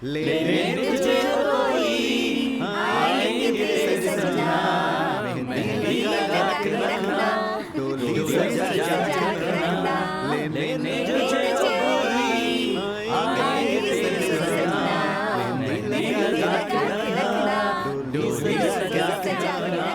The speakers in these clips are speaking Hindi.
लेने तुझे कोई आएंगे फिर सजना, मेहंदी लगा के रखना, डोली सजा के रखना। लेने तुझे कोई आएंगे फिर सजना, मेहंदी लगा के रखना, डोली सजा के रखना।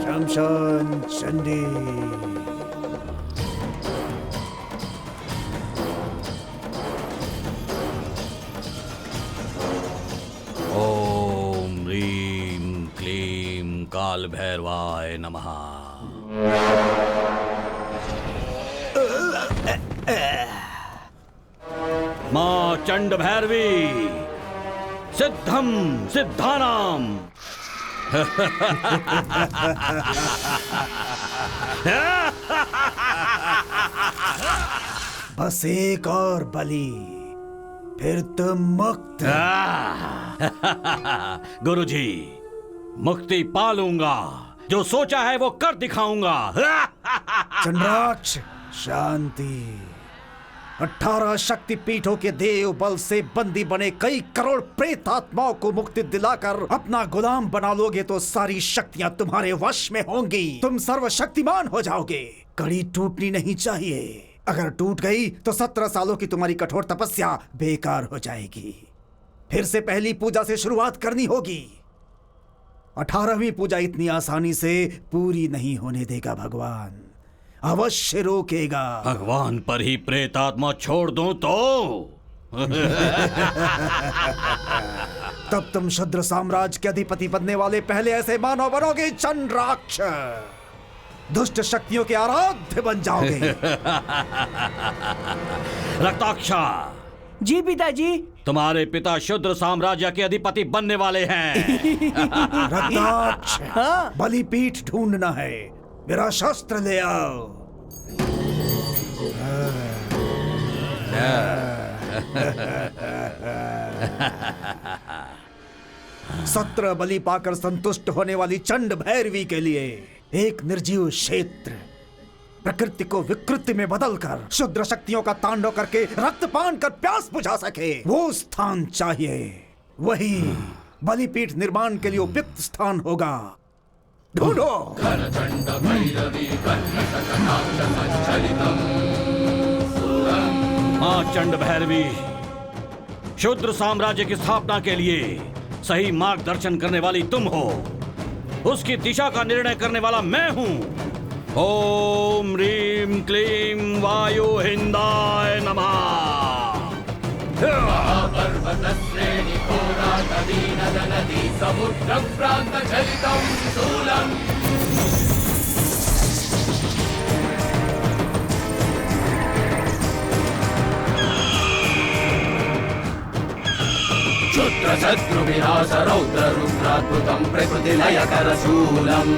शमशान चंडी। ओम ह्रीं क्लीं काल भैरवाय नमः। मां चंड भैरवी सिद्धम सिद्धानाम। बस एक और बलि, फिर तुम मुक्त। गुरुजी, मुक्ति पालूंगा, जो सोचा है वो कर दिखाऊंगा। चंद्राक्ष शांति। 18 शक्तिपीठों के देव बल से बंदी बने कई करोड़ प्रेत आत्माओं को मुक्ति दिलाकर अपना गुलाम बना लोगे तो सारी शक्तियां तुम्हारे वश में होंगी। तुम सर्वशक्तिमान हो जाओगे। कड़ी टूटनी नहीं चाहिए। अगर टूट गई तो 17 सालों की तुम्हारी कठोर तपस्या बेकार हो जाएगी। फिर से पहली पूजा से शुरुआत करनी होगी। 18वीं पूजा इतनी आसानी से पूरी नहीं होने देगा भगवान, अवश्य रोकेगा। भगवान पर ही प्रेत आत्मा छोड़ दूं तो तब तुम शूद्र साम्राज्य के अधिपति बनने वाले पहले ऐसे मानव बनोगे चंद्राक्ष। दुष्ट शक्तियों के आराध्य बन जाओगे। रक्ताक्षा। जी पिताजी। तुम्हारे पिता शूद्र साम्राज्य के अधिपति बनने वाले हैं। रक्ताक्ष, बलिपीठ ढूंढना है। मेरा शस्त्र ले आओ। 17 बलि पाकर संतुष्ट होने वाली चंड भैरवी के लिए एक निर्जीव क्षेत्र, प्रकृति को विकृति में बदलकर शुद्र शक्तियों का तांडव करके रक्तपान कर प्यास बुझा सके, वो स्थान चाहिए। वही बलिपीठ निर्माण के लिए उपयुक्त स्थान होगा। ढूंढो। मां चंड भैरवी, शूद्र साम्राज्य की स्थापना के लिए सही मार्गदर्शन करने वाली तुम हो। उसकी दिशा का निर्णय करने वाला मैं हूं। ओम ह्रीं क्लीं वायु हिंदाय नमः। क्षुद्र शत्रु विनाश रौद्र रुद्राद्भुतं प्रकृति लय करशूलम्।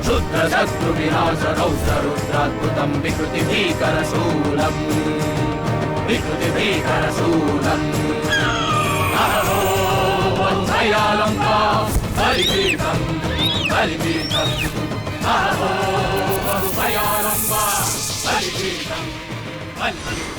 शुद्ध शत्रु विनाश रौद्र रुद्राद्भुतं विकृति भीकरशूलम् विकृति भीकरशूलम् अहो वत्सयालम्बा बलिपीठं बलिपीठं अहो वत्सयालम्बा बलिपीठं बलिपीठं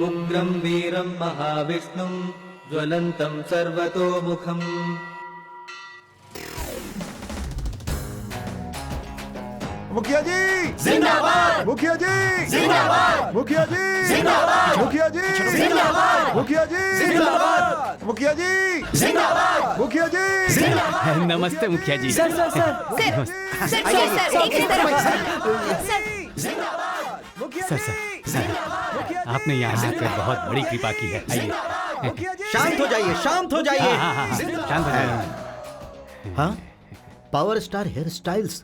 उग्रं वीरं महाविष्णुं ज्वलन्तं सर्वतोमुखम् मुखिया जी जिंदाबाद मुखिया जी जिंदाबाद मुखिया जी जिंदाबाद मुखिया जी जिंदाबाद मुखिया जी जिंदाबाद मुखिया जी जिंदाबाद मुखिया जी नमस्ते मुखिया जी। सर सर सर मुखिया सर जी सर आपने यहाँ आकर बहुत बड़ी कृपा की है। आइए। मुखिया जी शांत हो जाइए, शांत हो जाइए। हाँ, शांत हो जाइए। हाँ, power star hairstyles.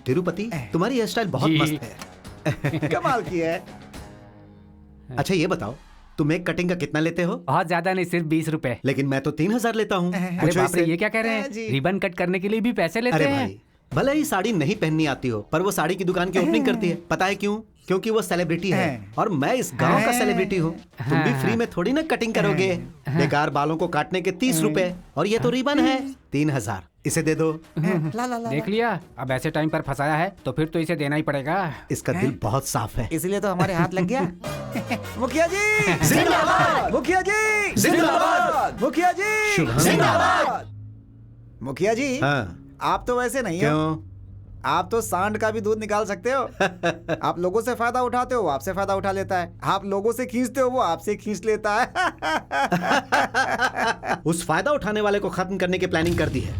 Tirupati, तुम्हारी हेयर स्टाइल बहुत जी। मस्त है। कमाल की है। अच्छा ये बताओ, तुम एक कटिंग का कितना लेते हो? बहुत ज्यादा नहीं, सिर्फ 20 रुपए। लेकिन मैं तो 3000 लेता हूँ। अरे पूछो बाप रे, इससे। ये क्या कह रहे हैं? जी। रिबन कट करने के लिए भी पैसे लेते अरे हैं? भाई, भले ही साड़ी नहीं पहननी आती हो, पर वो साड़ी की दुकान की ओपनिंग करती है। पता है क्यों? क्योंकि वो सेलिब्रिटी है और मैं इस गांव का सेलिब्रिटी हूँ। तुम भी फ्री में थोड़ी ना कटिंग करोगे। बेकार बालों को काटने के 30 रुपए, और ये तो रिबन है 3000। इसे दे दो। देख लिया, अब ऐसे टाइम पर फंसाया है तो फिर तो इसे देना ही पड़ेगा। इसका दिल बहुत साफ है। इसलिए तो हमारे हाथ लग गया। मुखिया जी जिंदाबाद मुखिया जी जिंदाबाद मुखिया जी जिंदाबाद मुखिया जी हाँ, आप तो वैसे नहीं हो। क्यों? आप तो सांड का भी दूध निकाल सकते हो। आप लोगों से फायदा उठाते हो, वो आपसे फायदा उठा लेता है। आप लोगों से खींचते हो, वो आपसे खींच लेता है। उस फायदा उठाने वाले को खत्म करने की प्लानिंग कर दी है।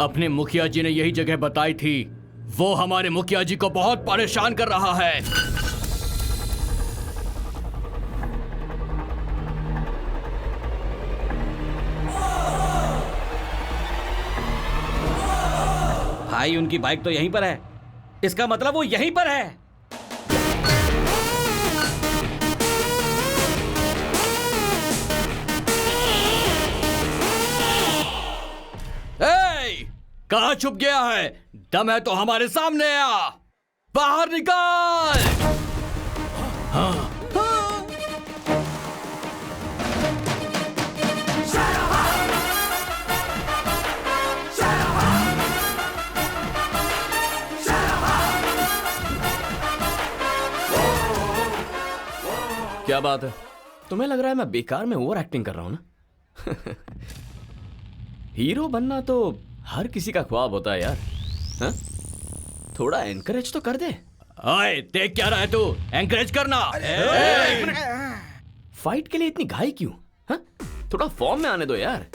अपने मुखिया जी ने यही जगह बताई थी। वो हमारे मुखिया जी को बहुत परेशान कर रहा है। भाई, उनकी बाइक तो यहीं पर है। इसका मतलब वो यहीं पर है। कहाँ छुप गया है? दम है तो हमारे सामने आ। बाहर निकाल। क्या बात है? तुम्हें लग रहा है मैं बेकार में ओवर एक्टिंग कर रहा हूं ना? हीरो बनना तो हर किसी का ख्वाब होता है यार। हा? थोड़ा एनकरेज तो कर दे। ओए, देख क्या रहा है तू? एनकरेज करना। फाइट के लिए इतनी घाई क्यों? हा? थोड़ा फॉर्म में आने दो यार।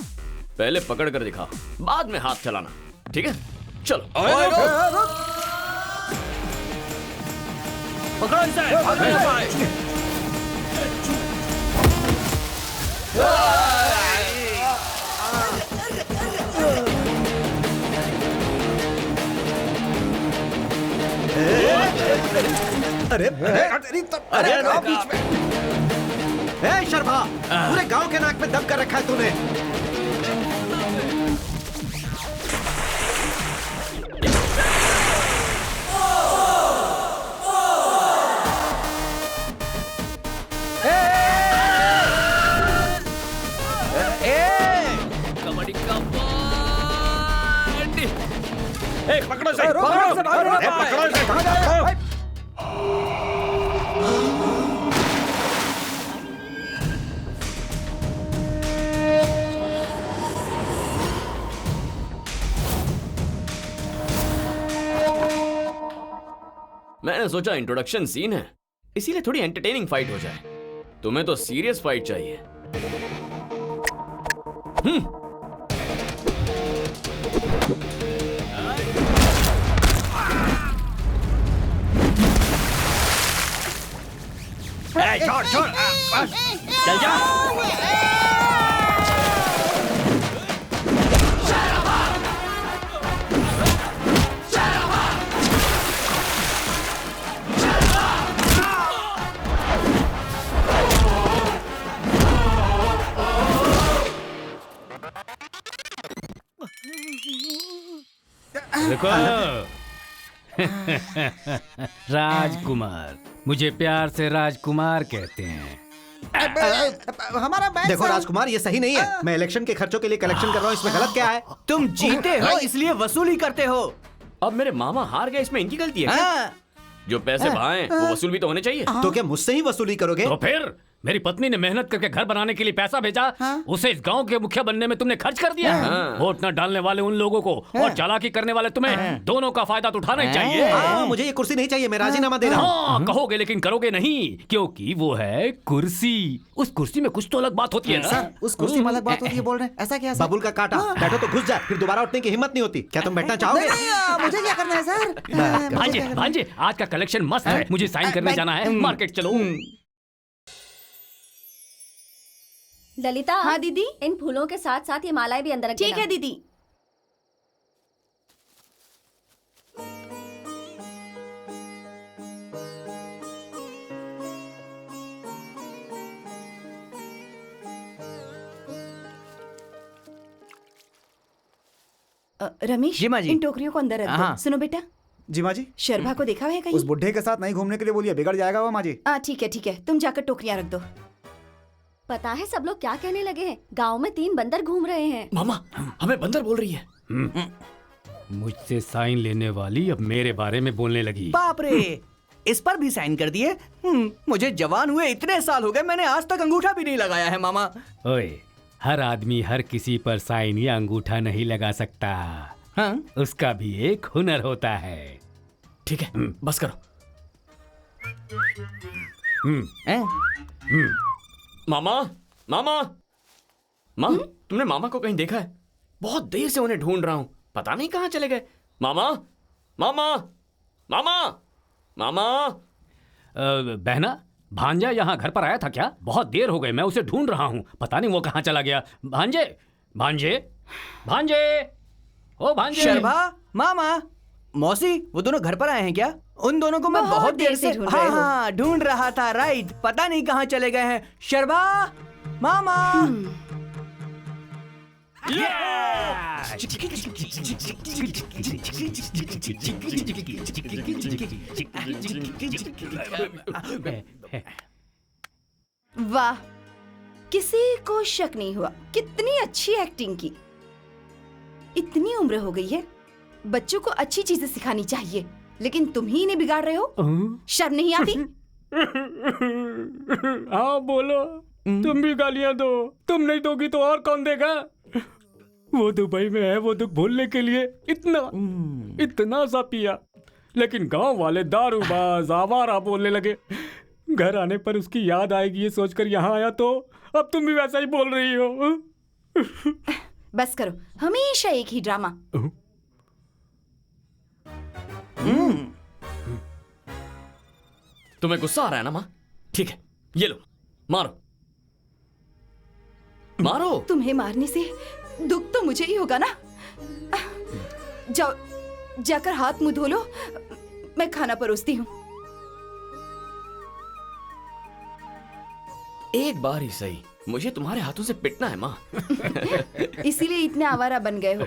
पहले पकड़ कर दिखा, बाद में हाथ चलाना। ठीक है, चलो। पकड़ो इसे। अरे ए शर्मा, पूरे गांव के नाक में दम कर रखा है तूने। कबड्डी का पार्टी। पकड़ो इसे, पकड़ो इसे, पकड़ो। मैंने सोचा इंट्रोडक्शन सीन है, इसीलिए थोड़ी एंटरटेनिंग फाइट हो जाए। तुम्हें तो सीरियस फाइट चाहिए। छोड़ छोड़, चल जा। देखो राजकुमार, मुझे प्यार से राजकुमार कहते हैं। हमारा बैग देखो राजकुमार, ये सही नहीं है। मैं इलेक्शन के खर्चों के लिए कलेक्शन कर रहा हूँ, इसमें गलत क्या है? तुम जीते हो इसलिए वसूली करते हो। अब मेरे मामा हार गए, इसमें इनकी गलती है क्या? हाँ। जो पैसे भाए वो वसूल भी तो होने चाहिए। तो क्या मुझसे ही वसूली करोगे? तो फिर मेरी पत्नी ने मेहनत करके घर बनाने के लिए पैसा भेजा, उसे इस गांव के मुखिया बनने में तुमने खर्च कर दिया। वोट न डालने वाले उन लोगों को और चालाकी करने वाले तुम्हें, दोनों का फायदा तो उठाना ही चाहिए। मुझे ये कुर्सी नहीं चाहिए, मैं राजीनामा दे रहा हूँ। हाँ, कहोगे लेकिन करोगे नहीं, क्योंकि वो है कुर्सी। उस कुर्सी में कुछ तो अलग बात होती है ना। सर, उस कुर्सी में अलग बात होती है बोल रहे हैं, ऐसा क्या सर? बबुल का काटा, बैठो तो घुस जा, फिर दोबारा उठने की हिम्मत नहीं होती। क्या तुम बैठना चाहोगे? मुझे क्या करना है सर? भांजे भांजे, आज का कलेक्शन मस्त है, मुझे साइन करने जाना है, मार्केट चलो। ललिता। हाँ दीदी। इन फूलों के साथ साथ ये मालाएं भी अंदर रख ठीक देना। है दीदी। रमेश, जी माँ जी। इन टोकरियों को अंदर रख हाँ। दो। सुनो बेटा, जी माँ जी। शर्भा को देखा है कहीं? उस बुढ़े के साथ नहीं घूमने के लिए बोलिए, बिगड़ जाएगा वो माँ जी। ठीक है, तुम जाकर टोकरियां रख दो। पता है सब लोग क्या कहने लगे हैं? गांव में 3 बंदर घूम रहे हैं। मामा, हमें बंदर बोल रही है। मुझसे साइन लेने वाली अब मेरे बारे में बोलने लगी। बाप रे, इस पर भी साइन कर दिए। मुझे जवान हुए इतने साल हो गए, मैंने आज तक अंगूठा भी नहीं लगाया है मामा। ओए, हर आदमी हर किसी पर साइन या अंगूठा नहीं लगा सकता। हाँ? उसका भी एक हुनर होता है। ठीक है, बस करो। मामा, मामा, माँ, तुमने मामा को कहीं देखा है? बहुत देर से उन्हें ढूंढ रहा हूँ, पता नहीं कहाँ चले गए। मामा, मामा, मामा, मामा। बहना, भांजा यहाँ घर पर आया था क्या? बहुत देर हो गई, मैं उसे ढूंढ रहा हूँ, पता नहीं वो कहाँ चला गया। भांजे, भांजे, भांजे, ओ भांजे। शर्भा, मामा, मौसी, वो दोनों घर पर आए हैं क्या? उन दोनों को मैं बहुत देर से ढूंढ रहा था। राइट, पता नहीं कहाँ चले गए हैं। शर्भा, मामा। वाह, किसी को शक नहीं हुआ। कितनी अच्छी एक्टिंग की। इतनी उम्र हो गई है, बच्चों को अच्छी चीजें सिखानी चाहिए, लेकिन तुम ही इन्हें बिगाड़ रहे हो। शर्म नहीं आती? हाँ बोलो, तुम भी गालियां दो। तुम नहीं दोगी तो और कौन देगा? वो दुबई में है, वो दुख भूलने के लिए इतना सा पिया, लेकिन गांव वाले दारूबाज आवारा बोलने लगे। घर आने पर उसकी याद आएगी ये सोचकर यहाँ आया, तो अब तुम भी वैसा ही बोल रही हो। बस करो, हमेशा एक ही ड्रामा। तुम्हें गुस्सा आ रहा है ना माँ? ठीक है, ये लो, मारो, मारो। तुम्हें मारने से दुख तो मुझे ही होगा ना। जाओ, जाकर हाथ मुंह धो लो, मैं खाना परोसती हूँ। एक बार ही सही मुझे तुम्हारे हाथों से पिटना है माँ। इसीलिए इतने आवारा बन गए हो।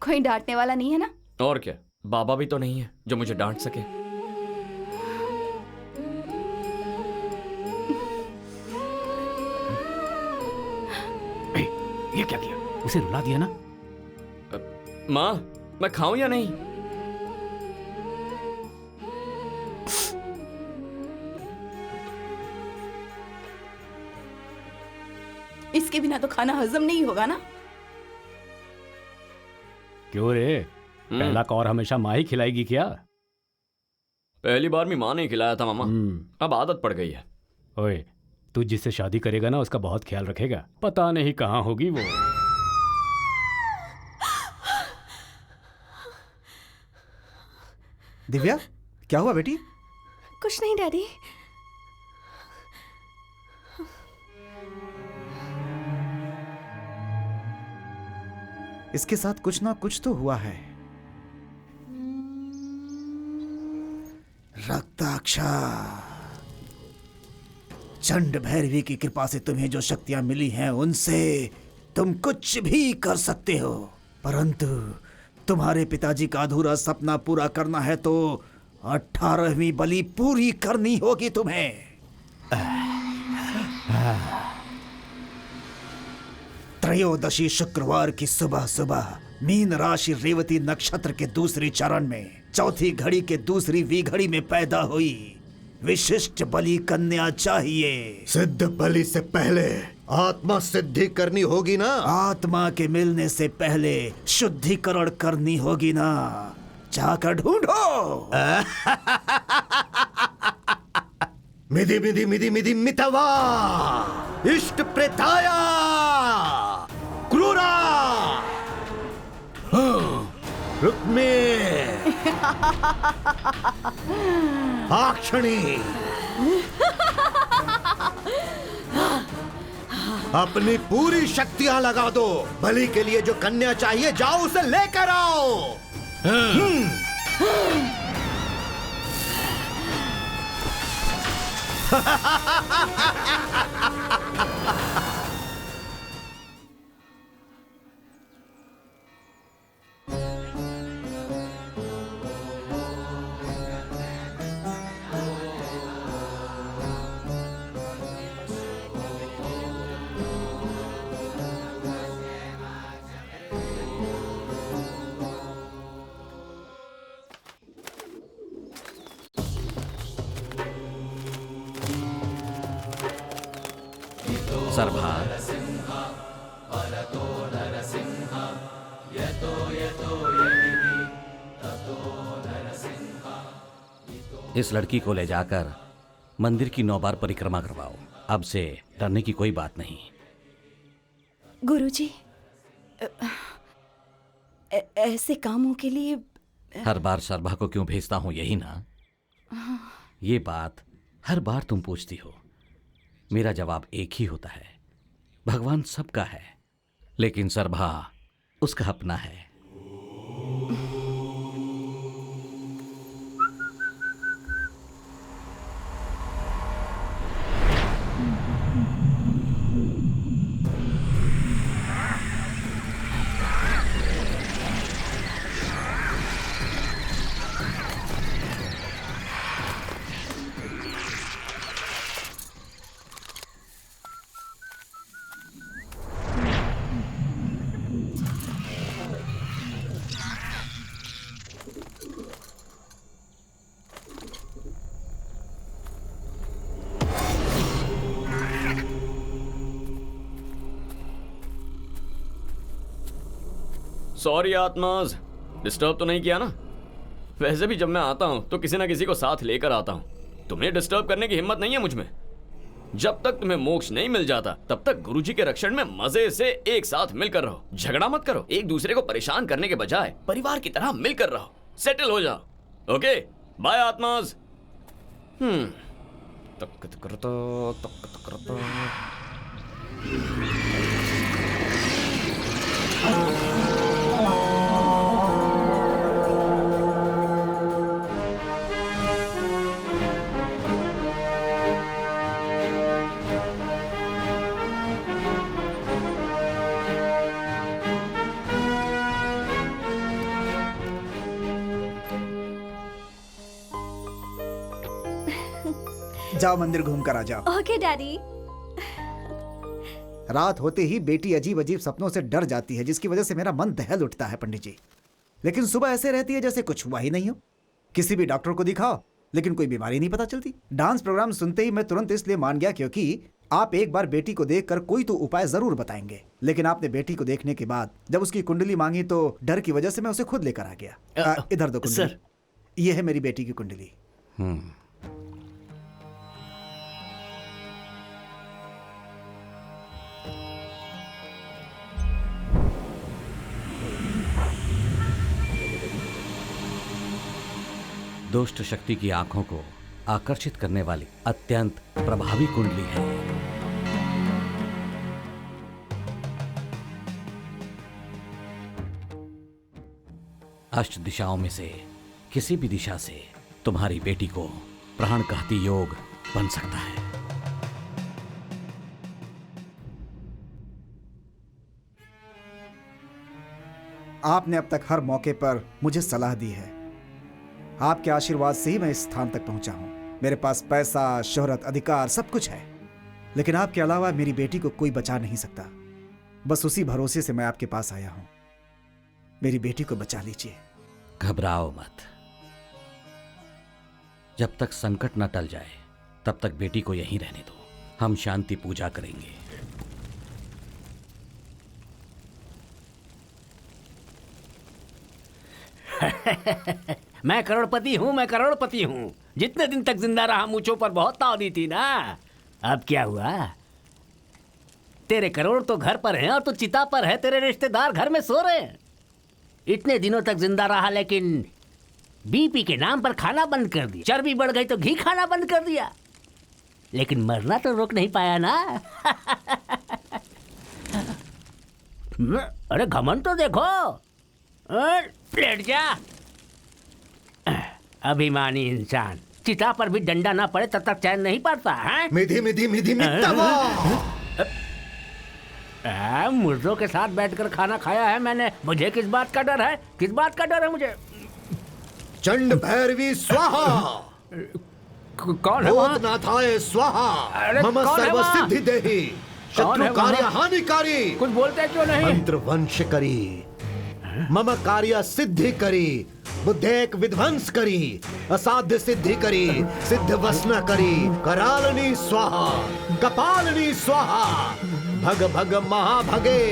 कोई डांटने वाला नहीं है ना? और क्या, बाबा भी तो नहीं है जो मुझे डांट सके। ये क्या किया? उसे रुला दिया ना? माँ, मैं खाऊं या नहीं? इसके बिना तो खाना हजम नहीं होगा ना। क्यों रे? पहला कौर हमेशा माँ ही खिलाएगी क्या? पहली बार में माँ ने खिलाया था मामा, अब आदत पड़ गई है। ओए, तू जिससे शादी करेगा ना उसका बहुत ख्याल रखेगा। पता नहीं कहाँ होगी वो। दिव्या, क्या हुआ बेटी? कुछ नहीं डैडी। इसके साथ कुछ ना कुछ तो हुआ है। रक्ताक्षा, चंड भैरवी की कृपा से तुम्हें जो शक्तियां मिली हैं उनसे तुम कुछ भी कर सकते हो, परंतु तुम्हारे पिताजी का अधूरा सपना पूरा करना है तो 18वीं बलि पूरी करनी होगी तुम्हें। त्रयोदशी शुक्रवार की सुबह सुबह मीन राशि रेवती नक्षत्र के दूसरी चरण में चौथी घड़ी के दूसरी वी घड़ी में पैदा हुई विशिष्ट बलि कन्या चाहिए। सिद्ध बलि से पहले आत्मा सिद्धि करनी होगी ना। आत्मा के मिलने से पहले शुद्धिकरण करनी होगी ना। जाकर ढूंढो। मिधि मिधि मिधि मिधि मितवा इष्ट प्रेताया क्रूरा रुक्मे आक्षणी अपनी पूरी शक्तियां लगा दो। बलि के लिए जो कन्या चाहिए जाओ उसे लेकर आओ। सरभार, इस लड़की को ले जाकर मंदिर की 9 बार परिक्रमा करवाओ। अब से डरने की कोई बात नहीं। गुरुजी, ऐसे कामों के लिए हर बार सरभा को क्यों भेजता हूं, यही ना? ये बात हर बार तुम पूछती हो। मेरा जवाब एक ही होता है, भगवान सबका है, लेकिन सरभा उसका अपना है। सॉरी आत्माज, डिस्टर्ब तो नहीं किया ना? वैसे भी जब मैं आता हूं तो किसी ना किसी को साथ लेकर आता हूं। तुम्हें डिस्टर्ब करने की हिम्मत नहीं है मुझ में। जब तक तुम्हें मोक्ष नहीं मिल जाता तब तक गुरुजी के रक्षण में मजे से एक साथ मिलकर रहो। झगड़ा मत करो, एक दूसरे को परेशान करने के बजाय परिवार की तरह मिलकर रहो। सेटल हो जाओ। ओके, बाय आत्माज। जाओ मंदिर घूम कर आ जाओ। Okay daddy. रात होते ही बेटी अजीब अजीब सपनों से डर जाती है, जिसकी वजह से मेरा मन दहल उठता है पंडित जी। लेकिन सुबह ऐसे रहती है जैसे कुछ हुआ ही नहीं हो। किसी भी डॉक्टर को दिखाओ लेकिन कोई बीमारी नहीं पता चलती। डांस प्रोग्राम सुनते ही मैं तुरंत इसलिए मान गया क्योंकि आप एक बार बेटी को देखकर कोई तो उपाय जरूर बताएंगे। लेकिन आपने बेटी को देखने के बाद जब उसकी कुंडली मांगी तो डर की वजह से मैं उसे खुद लेकर आ गया। इधर दो कुंडली। सर, ये है मेरी बेटी की कुंडली। दुष्ट शक्ति की आंखों को आकर्षित करने वाली अत्यंत प्रभावी कुंडली है। अष्ट दिशाओं में से किसी भी दिशा से तुम्हारी बेटी को प्राणघाती योग बन सकता है। आपने अब तक हर मौके पर मुझे सलाह दी है। आपके आशीर्वाद से ही मैं इस स्थान तक पहुंचा हूं। मेरे पास पैसा, शोहरत, अधिकार सब कुछ है, लेकिन आपके अलावा मेरी बेटी को कोई बचा नहीं सकता। बस उसी भरोसे से मैं आपके पास आया हूं। मेरी बेटी को बचा लीजिए। घबराओ मत। जब तक संकट न टल जाए तब तक बेटी को यहीं रहने दो। हम शांति पूजा करेंगे। मैं करोड़पति हूँ, मैं करोड़पति हूँ। जितने दिन तक जिंदा रहा मूंछों पर बहुत ताव दी थी ना। अब क्या हुआ? तेरे करोड़ तो घर पर हैं और तो चिता पर है। तेरे रिश्तेदार घर में सो रहे हैं। इतने दिनों तक जिंदा रहा लेकिन बीपी के नाम पर खाना बंद कर दिया। चर्बी बढ़ गई तो घी खाना बंद कर दिया। लेकिन मरना तो रोक नहीं पाया ना। अरे घमंड तो देखो। लेट जा। अभिमानी इंसान। चिता पर भी डंडा ना पड़े तब तक चैन नहीं पड़ता है। मिधी मिधी मिधी मित्तवा। मुर्दों के साथ बैठकर खाना खाया है मैंने। मुझे किस बात का डर है? किस बात का डर है मुझे? चंड भैरवी स्वाहा। कौन है वहाँ? भूतनाथाय स्वाहा। मम कौन है सर्व वहाँ? सिद्धि देहि। शत्रु कार्य हानिकारी। कुछ बोलते क्यों नहीं? मंत्र वंश करी। मम कार्य सिद्धि करी। बुद्धेक विध्वंस करी। असाध्य सिद्धि करी। सिद्ध वसना करी। करालनी स्वाहा। कपालनी स्वाहा। भग भग महाभगे।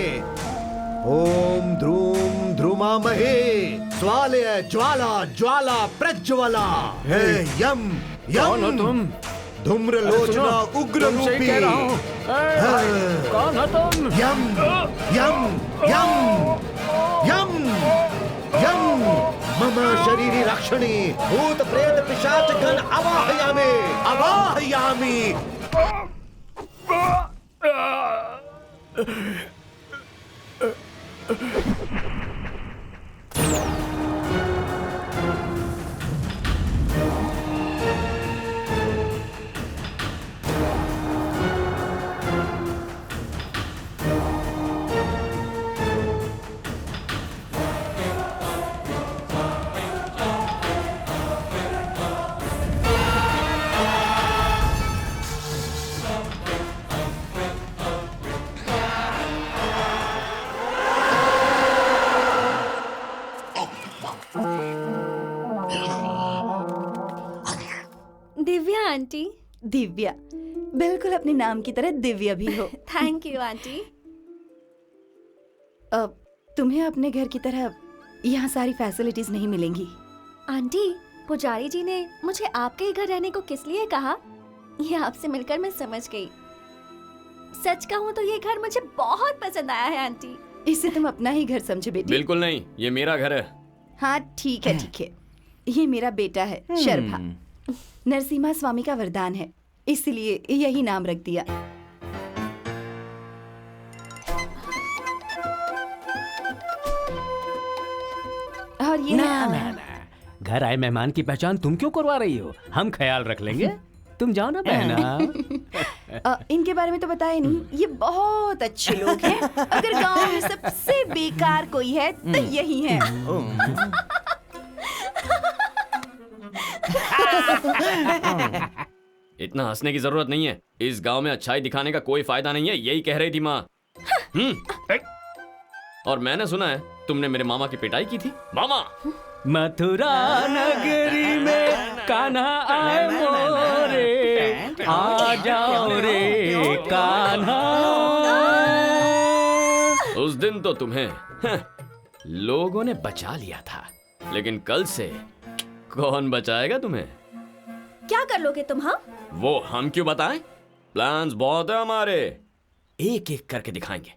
ओम ध्रूम ध्रुमामहे। स्वालय ज्वाला ज्वाला प्रज्वला। हे यम कौन हो यम। तुम? धूम्रलोचना उग्र तुमसे ही रूपी। कह रहा हूँ। कौन हो तुम? यम यम यम यम यम। मम शरीरी रक्षणी। भूत प्रेत पिशाच गण अवाहयामि अवाहयामि। दिव्या आंटी। दिव्या, बिल्कुल अपने नाम की तरह दिव्या भी हो। Thank you aunty. तुम्हें अपने घर की तरह यहाँ सारी फैसिलिटीज नहीं मिलेंगी। आंटी, पुजारी जी ने मुझे आपके ही घर रहने को किस लिए कहा, ये आपसे मिलकर मैं समझ गई। सच कहूँ तो ये घर मुझे बहुत पसंद आया है आंटी। इसे तुम अपना ही घर समझो बेटी। बिल्कुल नहीं, ये मेरा घर है। हाँ ठीक है ठीक है। ये मेरा बेटा है शर्भा। नरसिम्हा स्वामी का वरदान है, इसलिए यही नाम रख दिया। और ये ना ना ना, घर आए मेहमान की पहचान तुम क्यों करवा रही हो? हम ख्याल रख लेंगे। तुम जाओ ना बहना। इनके बारे में तो बताया नहीं, ये बहुत अच्छे लोग हैं। अगर गांव में सबसे बेकार कोई है तो यही है। इतना हंसने की जरूरत नहीं है। इस गांव में अच्छाई दिखाने का कोई फायदा नहीं है, यही कह रही थी माँ। और मैंने सुना है तुमने मेरे मामा की पिटाई की थी। मामा मथुरा नगरी में कान्हा आए मोरे, आ जाओ रे कान्हा। उस दिन तो तुम्हें लोगों ने बचा लिया था, लेकिन कल से कौन बचाएगा तुम्हें? क्या कर लोगे तुम? हाँ, वो हम क्यों बताएं? प्लान्स बहुत है हमारे, एक एक करके दिखाएंगे।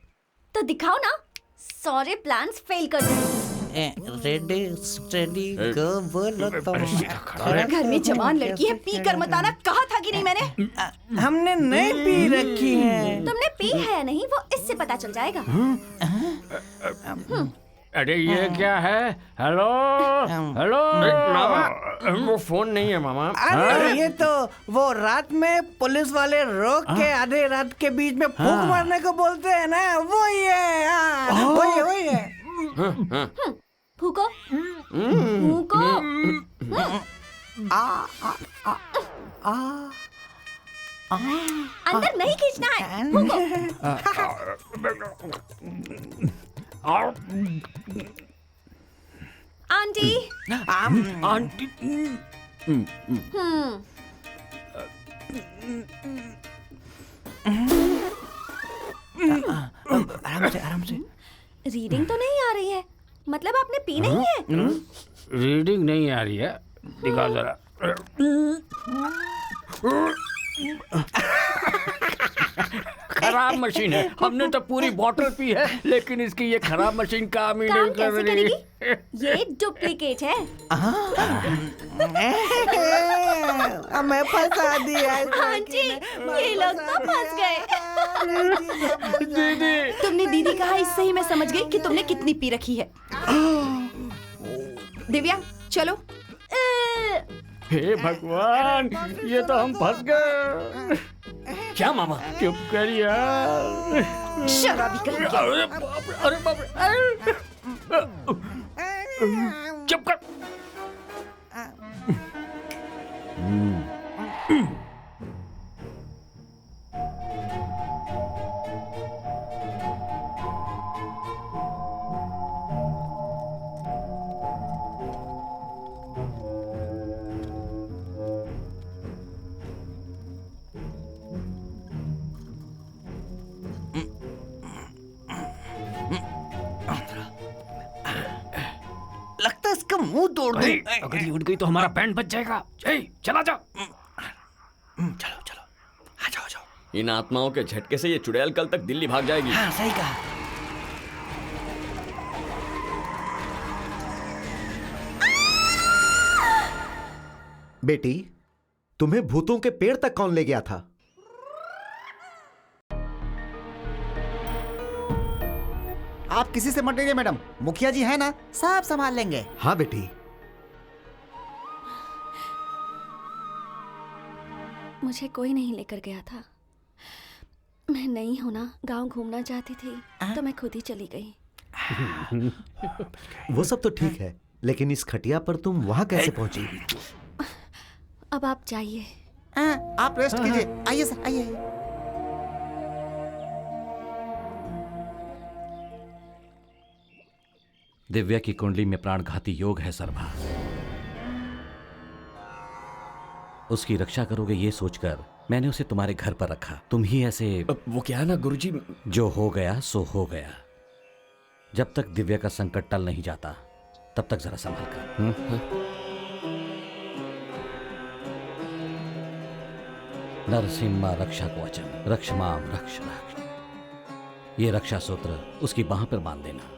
तो दिखाओ ना। सारे प्लान्स फेल कर दूंगी। रेडी स्टेडी गो बोलो तो। घर में जवान लड़की है, पी कर मत आना, कहा था कि नहीं मैंने? हमने नहीं पी रखी है। तुमने पी है या नहीं वो इससे पता चल जाएगा। अरे ये क्या है? हेलो हेलो मामा, वो फोन नहीं है मामा। अरे ये तो वो रात में पुलिस वाले रोक के आधे रात के बीच में फूंक मारने को बोलते हैं ना, वो ही है। वही है। फूको फूको। अंदर नहीं खींचना है, आंटी। आंटी आराम से। रीडिंग तो नहीं आ रही है, मतलब आपने पी नहीं है? रीडिंग नहीं आ रही है, दिखा जरा। खराब मशीन है, हमने तो पूरी बोतल पी है, लेकिन इसकी ये खराब मशीन काम ही नहीं कर रही। ये डुप्लीकेट है। हमें फंसा दिया। आंटी, ये लोग तो फंस गए। दीदी, तुमने दीदी कहा, इससे ही मैं समझ गई कि तुमने कितनी पी रखी है। दिव्या चलो। हे भगवान, ये तो हम फंस गए। क्या मामा? चुप कर यार। शराबी कहीं के। अरे बाप रे, अरे बाप रे। चुप कर। लगता है इसका मुंह तोड़ दूं। अगर ये उड़ गई तो हमारा बैंड बच जाएगा। चला जा। चलो आ जाओ। इन आत्माओं के झटके से ये चुड़ैल कल तक दिल्ली भाग जाएगी। हाँ, सही कहा। बेटी, तुम्हें भूतों के पेड़ तक कौन ले गया था? आप किसी से मत डरिए मैडम, मुखिया जी है ना, सब संभाल लेंगे। हाँ बेटी। मुझे कोई नहीं लेकर गया था। मैं नई हूं ना, गांव घूमना चाहती थी तो मैं खुद ही चली गई। वो सब तो ठीक है, लेकिन इस खटिया पर तुम वहां कैसे पहुंची? अब आप जाइए। आप रेस्ट कीजिए। आइए सर, आइए। दिव्या की कुंडली में प्राणघाती योग है सर्वा। उसकी रक्षा करोगे ये सोचकर मैंने उसे तुम्हारे घर पर रखा। तुम ही ऐसे। वो क्या है ना गुरुजी, जो हो गया सो हो गया। जब तक दिव्या का संकट टल नहीं जाता तब तक जरा संभल कर। नरसिम्हा रक्षा कवचम रक्षमाम रक्ष रक्ष। ये रक्षा सूत्र उसकी बाह पर बांध देना।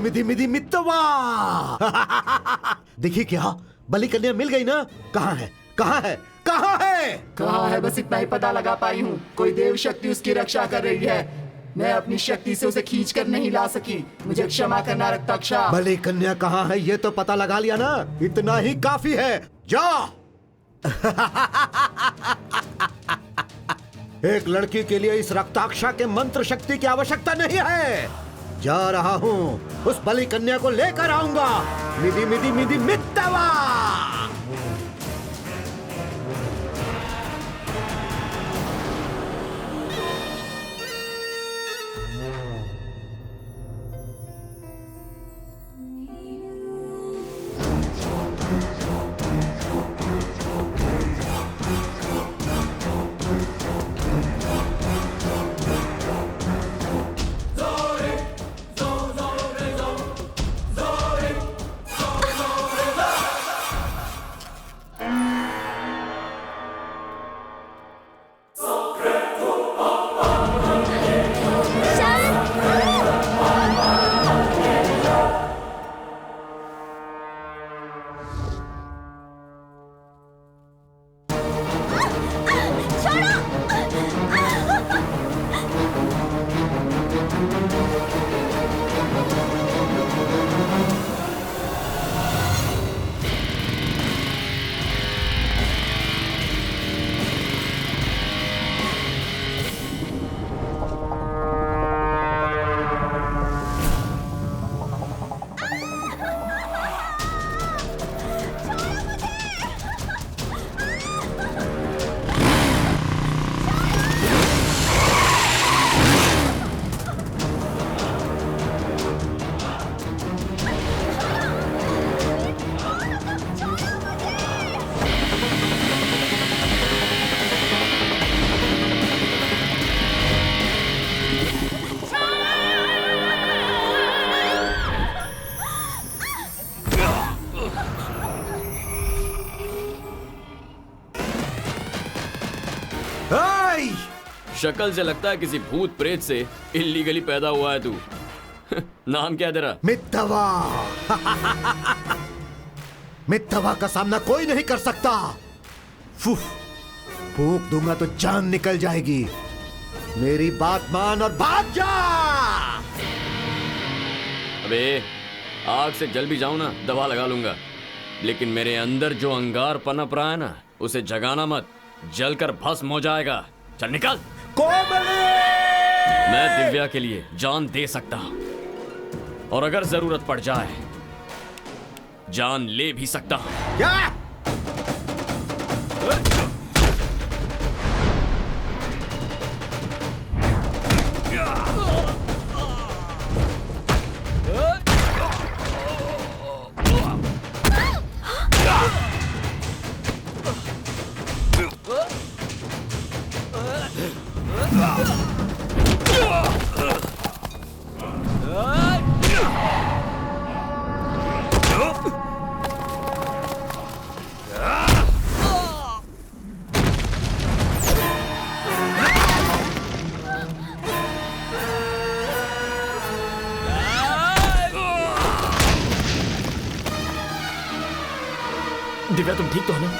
मिदी मिदी मित्तवा। देखिए क्या बलि कन्या मिल गई ना? कहाँ है कहाँ है कहाँ है? कहाँ है बस इतना ही पता लगा पाई हूँ। कोई देव शक्ति उसकी रक्षा कर रही है। मैं अपनी शक्ति से उसे खींच कर नहीं ला सकी। मुझे क्षमा करना रक्ताक्षा। बलि कन्या कहाँ है ये तो पता लगा लिया ना? इतना ही काफी है। जा। एक लड़की के लिए इस रक्ताक्षा के मंत्र शक्ति की आवश्यकता नहीं है। जा रहा हूँ, उस बलि कन्या को लेकर आऊंगा। मिदी मिदी मिदी मित्तवा। शक्ल से लगता है किसी भूत प्रेत से इल्लीगली पैदा हुआ है तू। नाम क्या है तेरा? मित्तवा। मित्तवा का सामना कोई नहीं कर सकता। फूंक दूंगा तो जान निकल जाएगी। मेरी बात मान और भाग जा। अबे आग से जल भी जाऊं ना दवा लगा लूंगा, लेकिन मेरे अंदर जो अंगार पनप रहा है ना उसे जगाना मत, जलकर भस्म हो जाएगा। चल निकल। मैं दिव्या के लिए जान दे सकता हूं, और अगर जरूरत पड़ जाए जान ले भी सकता हूं। क्या? दिव्या तुम ठीक तो हो ना?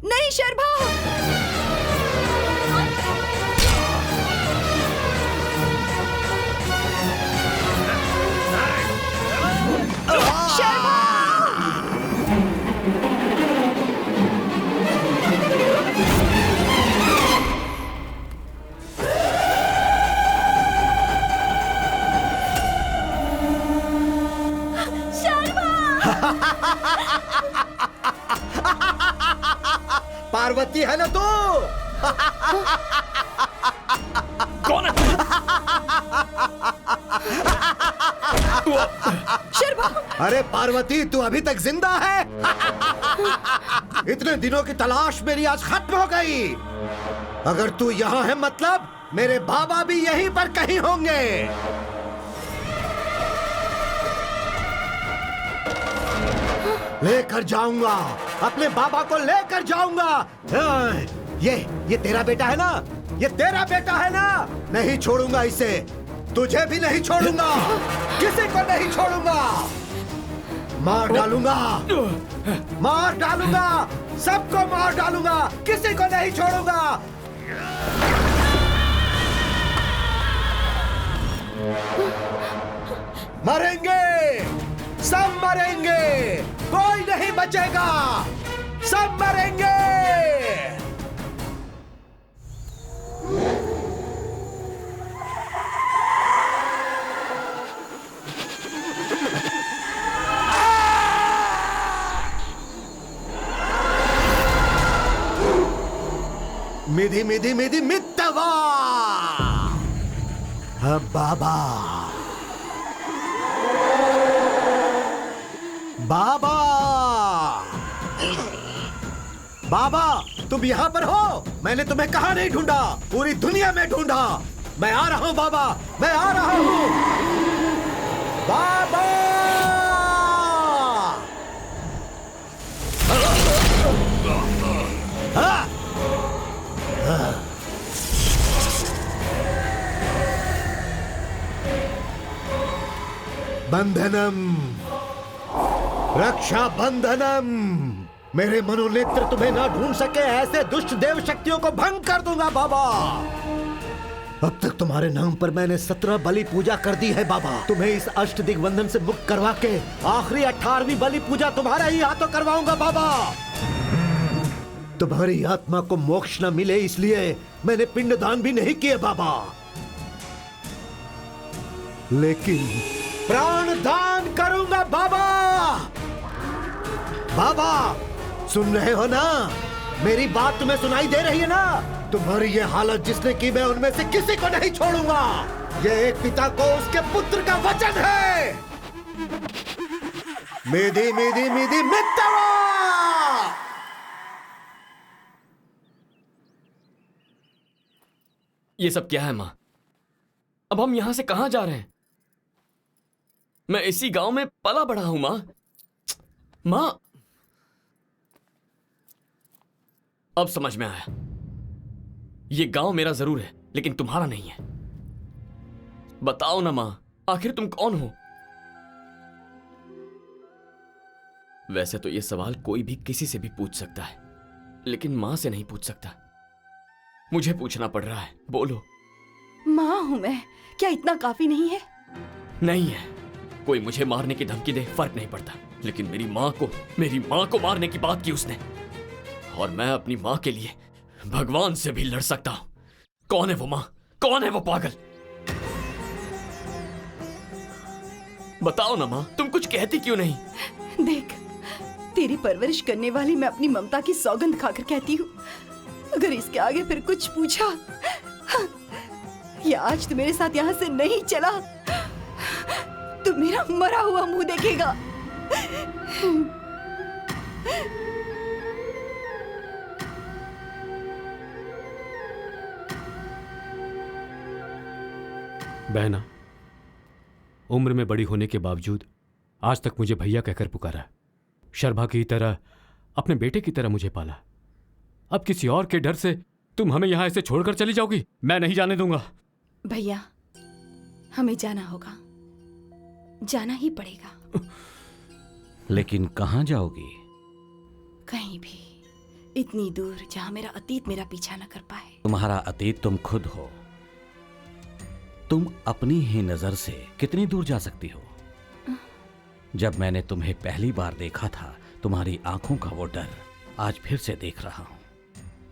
नहीं शर्मा। शर्मा। है ना तू? कौन है? शर्मा! अरे पार्वती, तू अभी तक जिंदा है? इतने दिनों की तलाश मेरी आज खत्म हो गई। अगर तू यहाँ है मतलब मेरे बाबा भी यहीं पर कहीं होंगे। लेकर जाऊंगा, अपने बाबा को लेकर जाऊंगा। ये तेरा बेटा है ना? ये तेरा बेटा है ना? नहीं छोड़ूंगा इसे, तुझे भी नहीं छोड़ूंगा, किसी को नहीं छोड़ूंगा। मार डालूंगा, मार डालूंगा, सबको मार डालूंगा, किसी को नहीं छोड़ूंगा। मरेंगे, सब मरेंगे, कोई नहीं बचेगा, सब मरेंगे। मिधि मिधि मिधि मित्तवा। बाबा, बाबा, बाबा, तुम यहाँ पर हो? मैंने तुम्हें कहाँ नहीं ढूंढा, पूरी दुनिया में ढूंढा। मैं आ रहा हूँ बाबा, मैं आ रहा हूँ बाबा। बंधनम, रक्षा बंधनम। मेरे मनोनेत्र तुम्हें ना ढूंढ सके, ऐसे दुष्ट देव शक्तियों को भंग कर दूंगा बाबा। अब तक तुम्हारे नाम पर मैंने 17 बलि पूजा कर दी है बाबा। तुम्हें इस अष्ट दिग्बंधन से मुक्त करवा के आखिरी 18वीं बलि पूजा तुम्हारे ही हाथों करवाऊंगा बाबा। तुम्हारी आत्मा को मोक्ष न मिले इसलिए मैंने पिंडदान भी नहीं किए बाबा, लेकिन प्राण दान करूंगा बाबा। बाबा, सुन रहे हो ना? मेरी बात तुम्हें सुनाई दे रही है ना? तुम्हारी ये हालत जिसने की, मैं उनमें से किसी को नहीं छोड़ूंगा। ये एक पिता को उसके पुत्र का वचन है। मिधि मिधि मिधि मित्तवा। ये सब क्या है माँ? अब हम यहां से कहां जा रहे हैं? मैं इसी गांव में पला बड़ा हूं माँ। माँ, अब समझ में आया। ये गांव मेरा जरूर है, लेकिन तुम्हारा नहीं है। बताओ ना माँ, आखिर तुम कौन हो? वैसे तो ये सवाल कोई भी किसी से भी पूछ सकता है, लेकिन माँ से नहीं पूछ सकता। मुझे पूछना पड़ रहा है, बोलो। माँ हूं मैं, क्या इतना काफी नहीं है? नहीं है। कोई मुझे मारने की धमकी दे, फर्क नहीं पड़ता, लेकिन मेरी माँ को मारने की बात की उसने, और मैं अपनी माँ के लिए भगवान से भी लड़ सकता हूं। कौन है वो माँ? कौन है वो पागल? बताओ ना माँ, तुम कुछ कहती क्यों नहीं? देख, तेरी परवरिश करने वाली मैं अपनी ममता की सौगंध खाकर कहती हूँ, अगर इसके आगे फिर कुछ पूछा या आज तो मेरे साथ यहाँ से नहीं चला तो मेरा मरा हुआ मुंह देखेगा। बहना, उम्र में बड़ी होने के बावजूद आज तक मुझे भैया कहकर पुकारा। शर्मा की तरह, अपने बेटे की तरह मुझे पाला। अब किसी और के डर से तुम हमें यहां ऐसे छोड़कर चली जाओगी? मैं नहीं जाने दूंगा। भैया, हमें जाना होगा, जाना ही पड़ेगा। लेकिन कहां जाओगी? कहीं भी, इतनी दूर जहां मेरा अतीत मेरा पीछा न कर पाए। तुम्हारा अतीत तुम खुद हो। तुम अपनी ही नजर से कितनी दूर जा सकती हो? जब मैंने तुम्हें पहली बार देखा था, तुम्हारी आंखों का वो डर आज फिर से देख रहा हूं।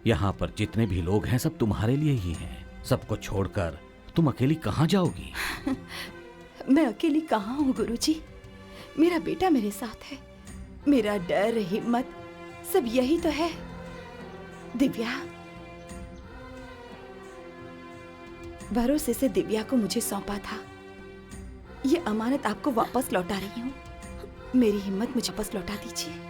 यहां पर जितने भी लोग हैं सब तुम्हारे लिए ही हैं। सबको छोड़कर तुम अकेली कहां जाओगी? मैं अकेली कहाँ हूँ गुरुजी? मेरा बेटा मेरे साथ है। मेरा डर, हिम्मत सब यही तो है। दिव्या, भरोसे से दिव्या को मुझे सौंपा था। ये अमानत आपको वापस लौटा रही हूँ। मेरी हिम्मत मुझे वापस लौटा दीजिए।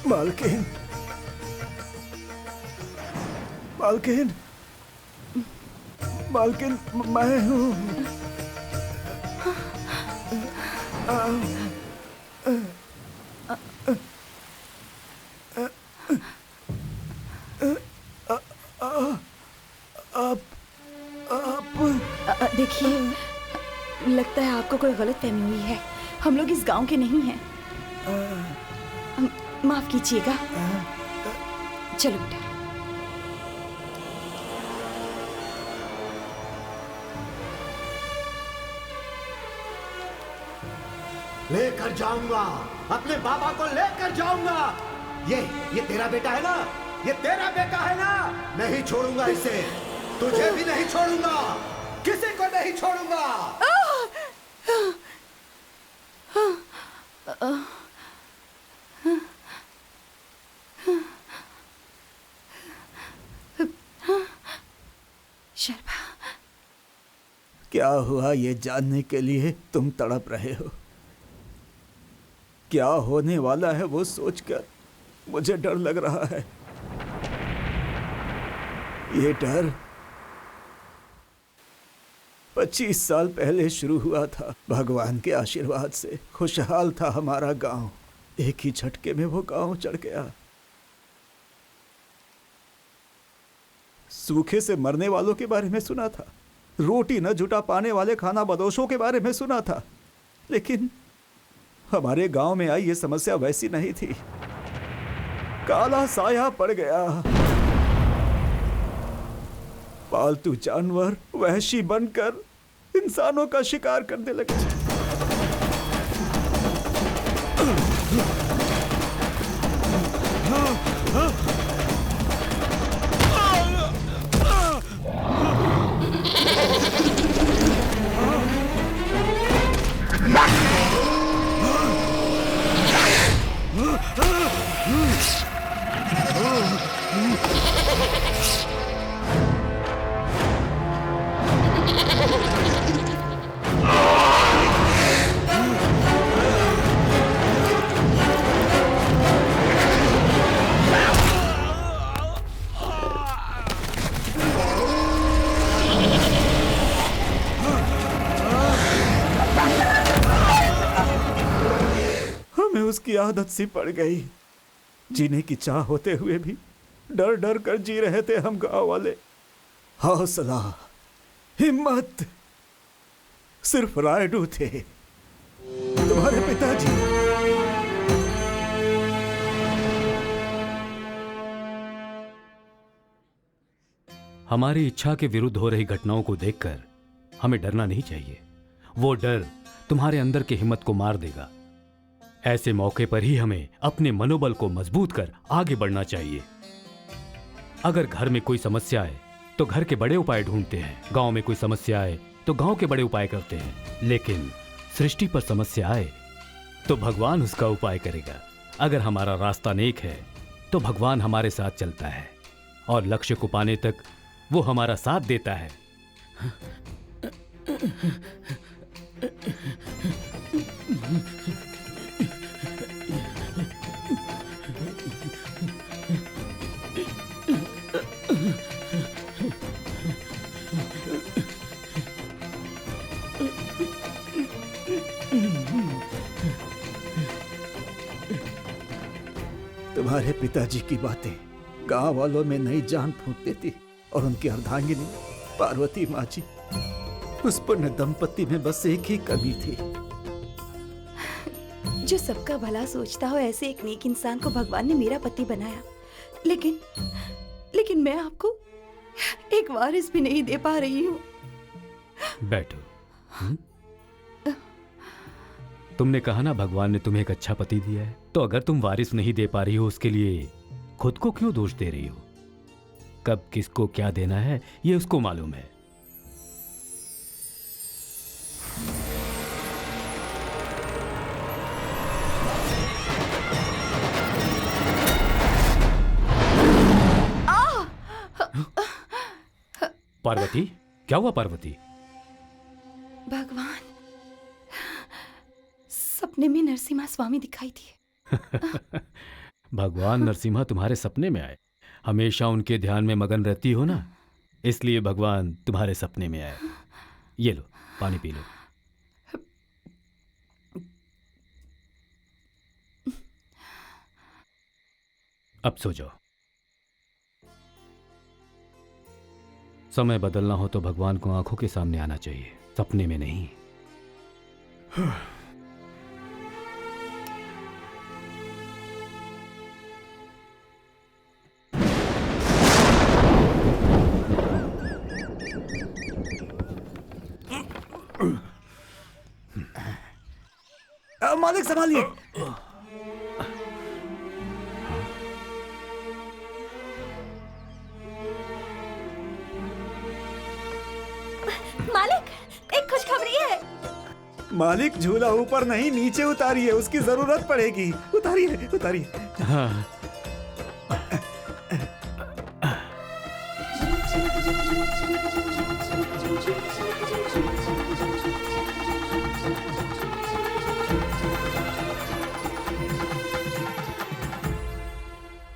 मालकिन, मालकिन, मालकिन, मैं हूँ। देखिए, लगता है आपको कोई गलत फहमी हुई है। हम लोग इस गांव के नहीं हैं। माफ कीजिएगा। चलो बेटा। लेकर जाऊंगा, अपने बाबा को लेकर जाऊंगा। ये तेरा बेटा है ना? ये तेरा बेटा है ना? नहीं छोड़ूंगा इसे। तुझे भी नहीं छोड़ूंगा, किसी को नहीं छोड़ूंगा। शर्मा, क्या हुआ ये जानने के लिए तुम तड़प रहे हो? क्या होने वाला है वो सोचकर मुझे डर लग रहा है। ये डर 25 साल पहले शुरू हुआ था। भगवान के आशीर्वाद से खुशहाल था हमारा गांव। एक ही झटके में वो गांव चढ़ गया। सूखे से मरने वालों के बारे में सुना था, रोटी न जुटा पाने वाले खाना बदोशों के बारे में सुना था, लेकिन हमारे गांव में आई ये समस्या वैसी नहीं थी। काला साया पड़ गया। पालतू जानवर वहशी बनकर इंसानों का शिकार करने लगे। उसकी आदत सी पड़ गई। जीने की चाह होते हुए भी डर डर कर जी रहे थे हम गांव वाले। हौसला, हिम्मत सिर्फ रायडू थे, तुम्हारे पिताजी। हमारी इच्छा के विरुद्ध हो रही घटनाओं को देखकर हमें डरना नहीं चाहिए। वो डर तुम्हारे अंदर की हिम्मत को मार देगा। ऐसे मौके पर ही हमें अपने मनोबल को मजबूत कर आगे बढ़ना चाहिए। अगर घर में कोई समस्या है तो घर के बड़े उपाय ढूंढते हैं, गांव में कोई समस्या आए तो गांव के बड़े उपाय करते हैं, लेकिन सृष्टि पर समस्या आए तो भगवान उसका उपाय करेगा। अगर हमारा रास्ता नेक है तो भगवान हमारे साथ चलता है और लक्ष्य को पाने तक वो हमारा साथ देता है। तुम्हारे पिताजी की बातें गांव वालों में नई जान फूंक देती और उनकी अर्धांगिनी पार्वती माँ जी, उस पुण्य दंपति में बस एक ही कमी थी। जो सबका भला सोचता हो ऐसे एक नेक इंसान को भगवान ने मेरा पति बनाया, लेकिन मैं आपको एक वारिस भी नहीं दे पा रही हूँ। बैठो। तुमने कहा ना भगवान ने तुम्हें एक अच्छा पति दिया है, तो अगर तुम वारिस नहीं दे पा रही हो उसके लिए खुद को क्यों दोष दे रही हो? कब किसको क्या देना है ये उसको मालूम है। पार्वती, क्या हुआ पार्वती? भगवान, सपने में नरसिम्हा स्वामी दिखाई दिए। भगवान नरसिम्हा तुम्हारे सपने में आए? हमेशा उनके ध्यान में मगन रहती हो ना, इसलिए भगवान तुम्हारे सपने में आए। ये लो, पानी पी लो। अब सो जाओ। समय बदलना हो तो भगवान को आंखों के सामने आना चाहिए, सपने में नहीं। मालिक संभालिए। मालिक, एक खुशखबरी है। मालिक, झूला ऊपर नहीं नीचे उतारिए, उसकी जरूरत पड़ेगी। उतारिए उतारिए। हाँ।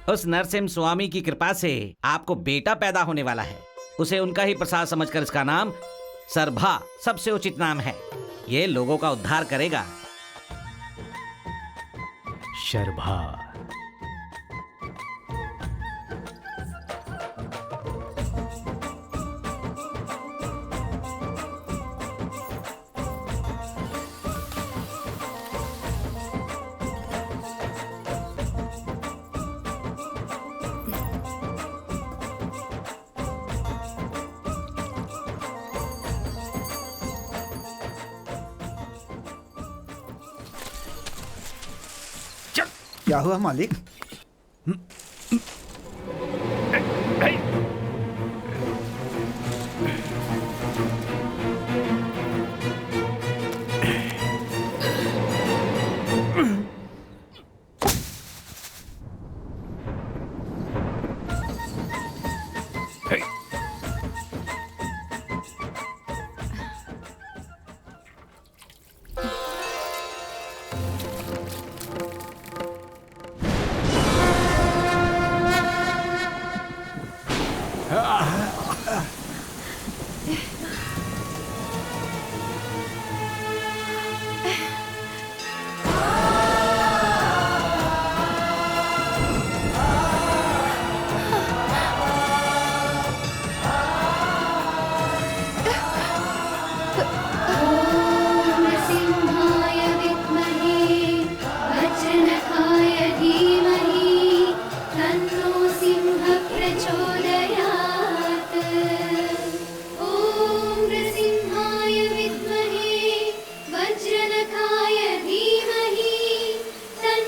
उस नरसिम्हा स्वामी की कृपा से आपको बेटा पैदा होने वाला है। उसे उनका ही प्रसाद समझकर इसका नाम सरभा सबसे उचित नाम है। ये लोगों का उद्धार करेगा। शर्भा। क्या हुआ मालिक?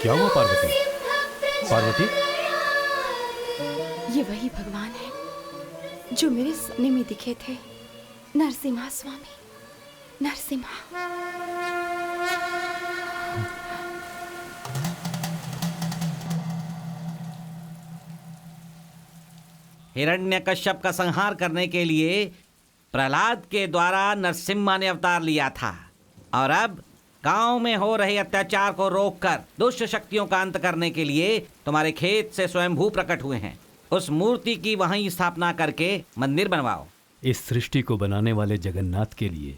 क्या हुआ पार्वती? पार्वती, ये वही भगवान है जो मेरे सपने में दिखे थे। नरसिम्हा स्वामी, नरसिम्हा। हिरण्यकश्यप का संहार करने के लिए प्रहलाद के द्वारा नरसिम्हा ने अवतार लिया था और अब गांव में हो रहे अत्याचार को रोककर दुष्ट शक्तियों का अंत करने के लिए तुम्हारे खेत से स्वयंभू प्रकट हुए हैं। उस मूर्ति की वहीं स्थापना करके मंदिर बनवाओ। इस सृष्टि को बनाने वाले जगन्नाथ के लिए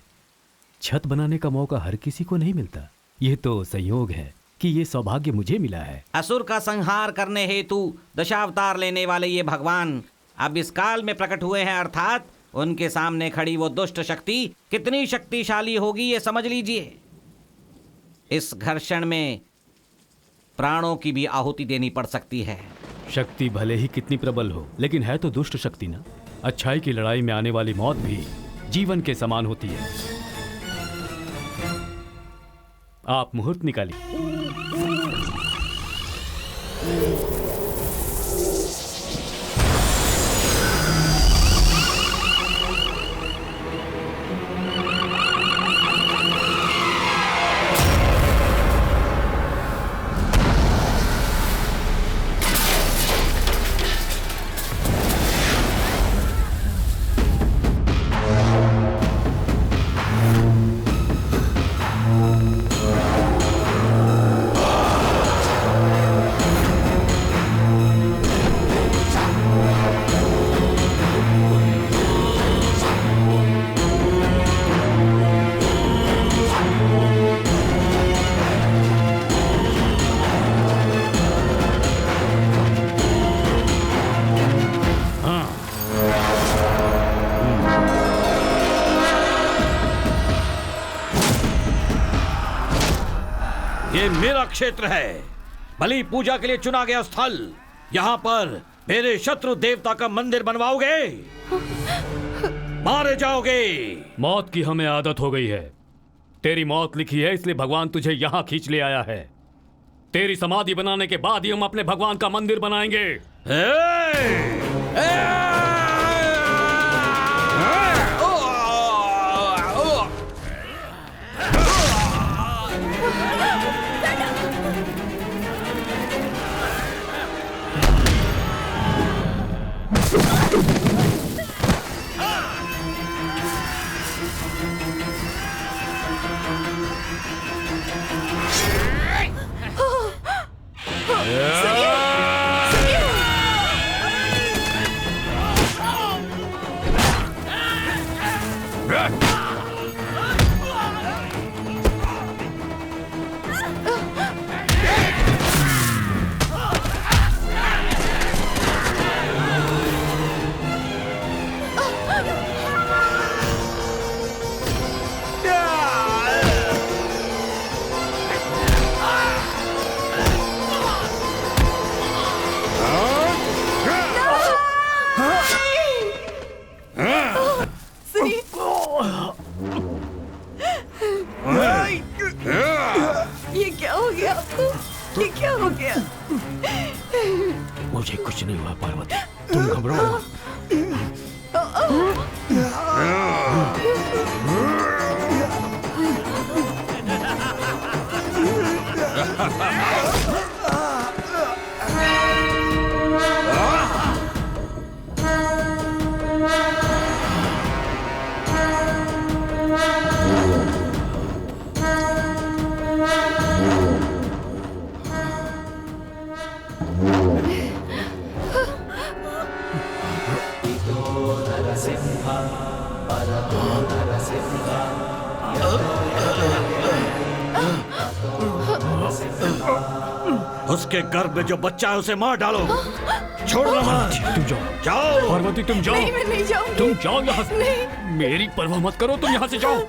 छत बनाने का मौका हर किसी को नहीं मिलता। ये तो संयोग है कि ये सौभाग्य मुझे मिला है। असुर का संहार करने हेतु दशावतार लेने वाले ये भगवान अब इस काल में प्रकट हुए हैं, अर्थात उनके सामने खड़ी वो दुष्ट शक्ति कितनी शक्तिशाली होगी ये समझ लीजिए। इस घर्षण में प्राणों की भी आहुति देनी पड़ सकती है। शक्ति भले ही कितनी प्रबल हो, लेकिन है तो दुष्ट शक्ति ना। अच्छाई की लड़ाई में आने वाली मौत भी जीवन के समान होती है। आप मुहूर्त निकालिए। ये मेरा क्षेत्र है, बलि पूजा के लिए चुना गया स्थल। यहाँ पर मेरे शत्रु देवता का मंदिर बनवाओगे, मारे जाओगे। मौत की हमें आदत हो गई है। तेरी मौत लिखी है, इसलिए भगवान तुझे यहाँ खींच ले आया है। तेरी समाधि बनाने के बाद ही हम अपने भगवान का मंदिर बनाएंगे। ये क्या हो गया आपको? ये क्या हो गया? मुझे कुछ नहीं हुआ पार्वती, तुम घबराओ। उसके गर्भ में जो बच्चा है उसे मार डालो। छोड़ना मत। तुम जाओ, जाओ पार्वती तुम जाओ। नहीं, मैं नहीं जाऊंगी। तुम जाओ यहाँ से। मेरी परवाह मत करो, तुम यहाँ से जाओ।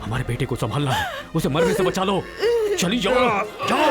हमारे बेटे को संभालना है, उसे मरने से बचा लो। चली जाओ, जाओ।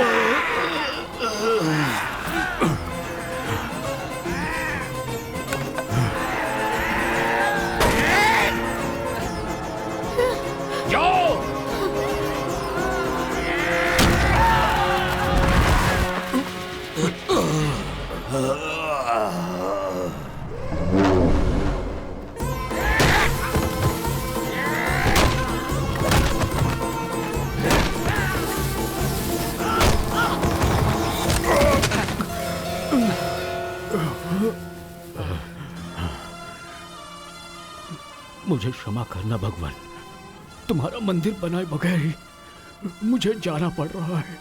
मुझे क्षमा करना भगवान, तुम्हारा मंदिर बनाए बगैर ही मुझे जाना पड़ रहा है।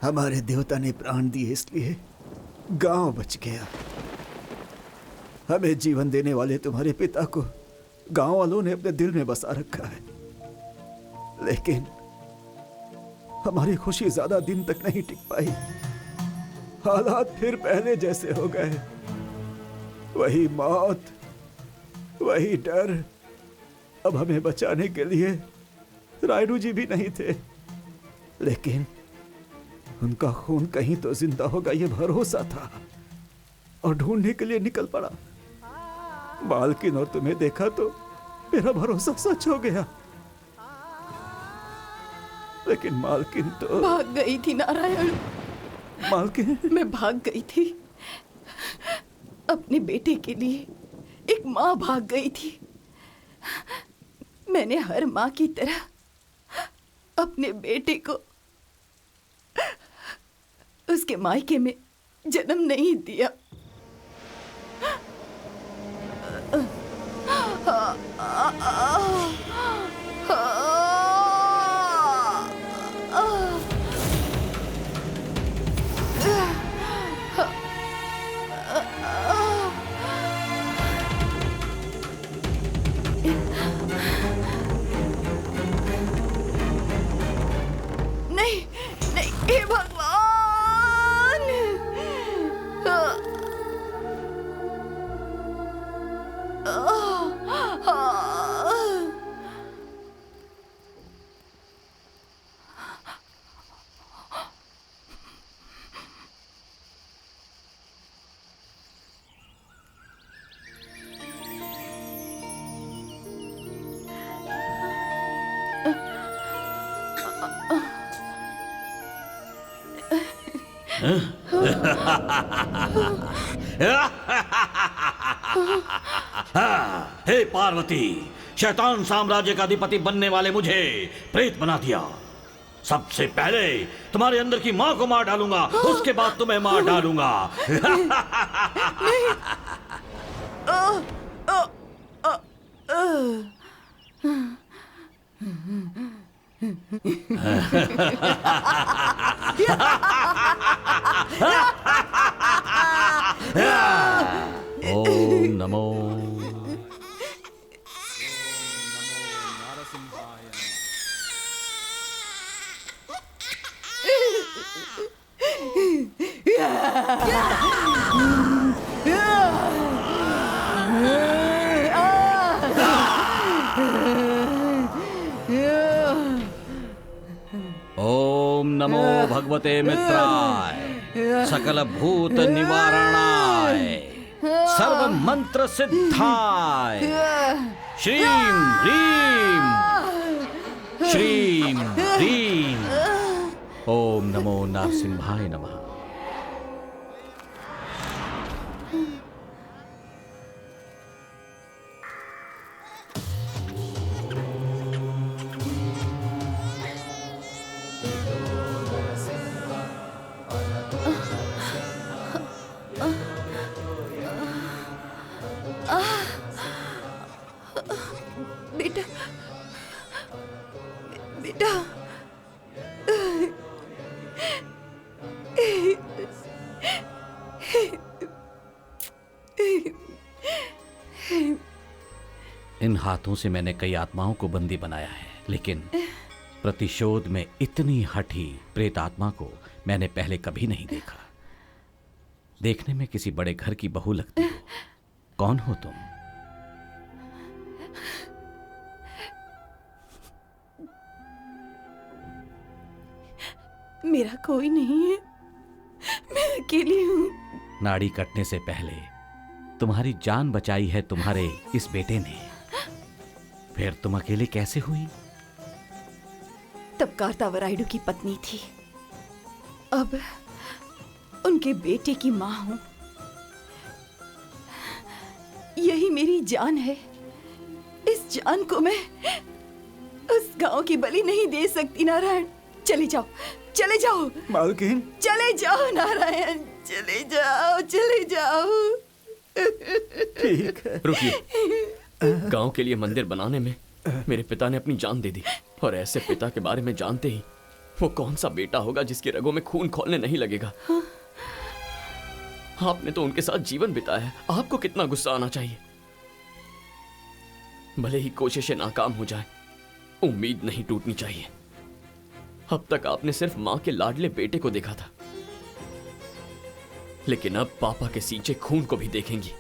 हमारे देवता ने प्राण दिए इसलिए गांव बच गया। हमें जीवन देने वाले तुम्हारे पिता को गांव वालों ने अपने दिल में बसा रखा है, लेकिन हमारी खुशी ज्यादा दिन तक नहीं टिक पाई। हालात फिर पहले जैसे हो गए, वही मौत, वही डर। अब हमें बचाने के लिए रायडू जी भी नहीं थे, लेकिन उनका खून कहीं तो जिंदा होगा ये भरोसा था और ढूंढने के लिए निकल पड़ा। मालकिन और तुम्हें देखा तो मेरा भरोसा सच हो गया, लेकिन मालकिन तो भाग गई थी नारायण। मालकिन मैं भाग गई थी अपने बेटे के लिए। एक माँ भाग गई थी। मैंने हर माँ की तरह अपने बेटे को उसके मायके में जन्म नहीं दिया। नहीं नहीं, हे भगवान। हे पार्वती, शैतान साम्राज्य का अधिपति बनने वाले मुझे प्रेत बना दिया। सबसे पहले तुम्हारे अंदर की माँ को मार डालूंगा, उसके बाद तुम्हें मार डालूंगा। ओम नमो ओम नमो भगवते मित्राय, सकल भूत निवारणाय, सर्व मंत्र सिद्धाय, श्रीम ह्रीम श्रीम ह्रीम। ओम नमो नरसिंहाय नमः। बेटा, बेटा, इन हाथों से मैंने कई आत्माओं को बंदी बनाया है, लेकिन प्रतिशोध में इतनी हठी प्रेत आत्मा को मैंने पहले कभी नहीं देखा। देखने में किसी बड़े घर की बहू लगती हो। कौन हो तुम? मेरा कोई नहीं है, मैं अकेली हूँ। नाड़ी कटने से पहले तुम्हारी जान बचाई है तुम्हारे इस बेटे ने, फिर तुम अकेले कैसे हुई? तब कार्तावरायडू की पत्नी थी, अब उनके बेटे की माँ हूँ। यही मेरी जान है। इस जान को मैं उस गांव की बलि नहीं दे सकती। नारायण, चले जाओ, चले जाओ। मालकिन, चले जाओ नारायण, चले जाओ, चले जाओ। ठीक है। रुकिए। गांव के लिए मंदिर बनाने में मेरे पिता ने अपनी जान दे दी, और ऐसे पिता के बारे में जानते ही वो कौन सा बेटा होगा जिसके रगों में खून खौलने नहीं लगेगा। आपने तो उनके साथ जीवन बिताया है, आपको कितना गुस्सा आना चाहिए। भले ही कोशिशें नाकाम हो जाए, उम्मीद नहीं टूटनी चाहिए। अब तक आपने सिर्फ मां के लाडले बेटे को देखा था, लेकिन अब पापा के सींचे खून को भी देखेंगी।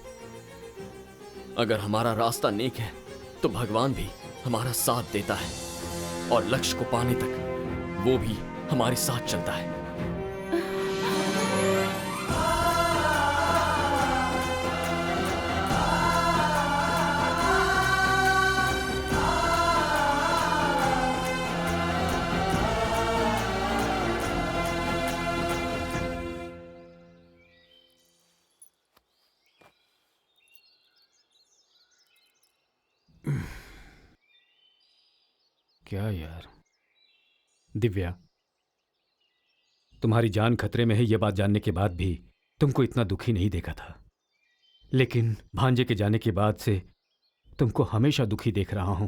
अगर हमारा रास्ता नेक है तो भगवान भी हमारा साथ देता है, और लक्ष्य को पाने तक वो भी हमारे साथ चलता है। क्या यार दिव्या, तुम्हारी जान खतरे में है यह बात जानने के बाद भी तुमको इतना दुखी नहीं देखा था, लेकिन भांजे के जाने के बाद से तुमको हमेशा दुखी देख रहा हूं।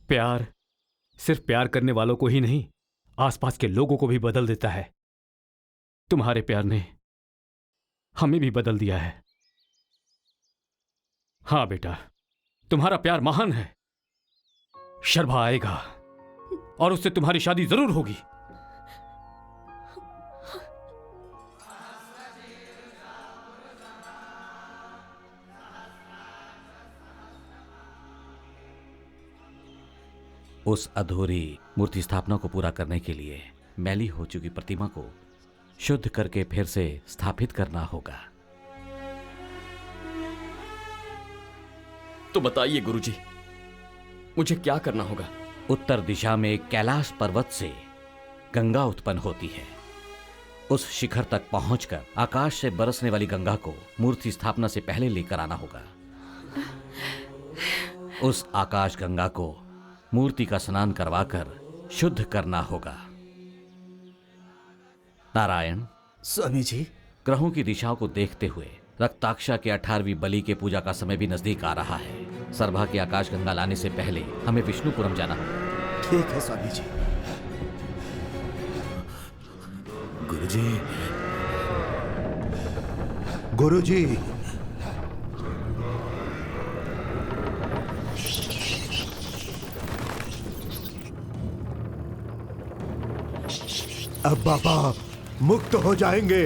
प्यार सिर्फ प्यार करने वालों को ही नहीं, आसपास के लोगों को भी बदल देता है। तुम्हारे प्यार ने हमें भी बदल दिया है। हां बेटा, तुम्हारा प्यार महान है। शर्भा आएगा और उससे तुम्हारी शादी जरूर होगी। उस अधूरी मूर्ति स्थापना को पूरा करने के लिए मैली हो चुकी प्रतिमा को शुद्ध करके फिर से स्थापित करना होगा। तो बताइए गुरुजी, मुझे क्या करना होगा? उत्तर दिशा में कैलाश पर्वत से गंगा उत्पन्न होती है। उस शिखर तक पहुंचकर आकाश से बरसने वाली गंगा को मूर्ति स्थापना से पहले लेकर आना होगा। उस आकाश गंगा को मूर्ति का स्नान करवाकर शुद्ध करना होगा। नारायण, स्वामी जी, ग्रहों की दिशाओं को देखते हुए रक्ताक्षा के 18वीं बलि के पूजा का समय भी नजदीक आ रहा है। सरभा की आकाश गंगा लाने से पहले हमें विष्णुपुरम जाना होगा। ठीक है स्वामी जी। गुरुजी, गुरुजी, अब बाबा मुक्त हो जाएंगे।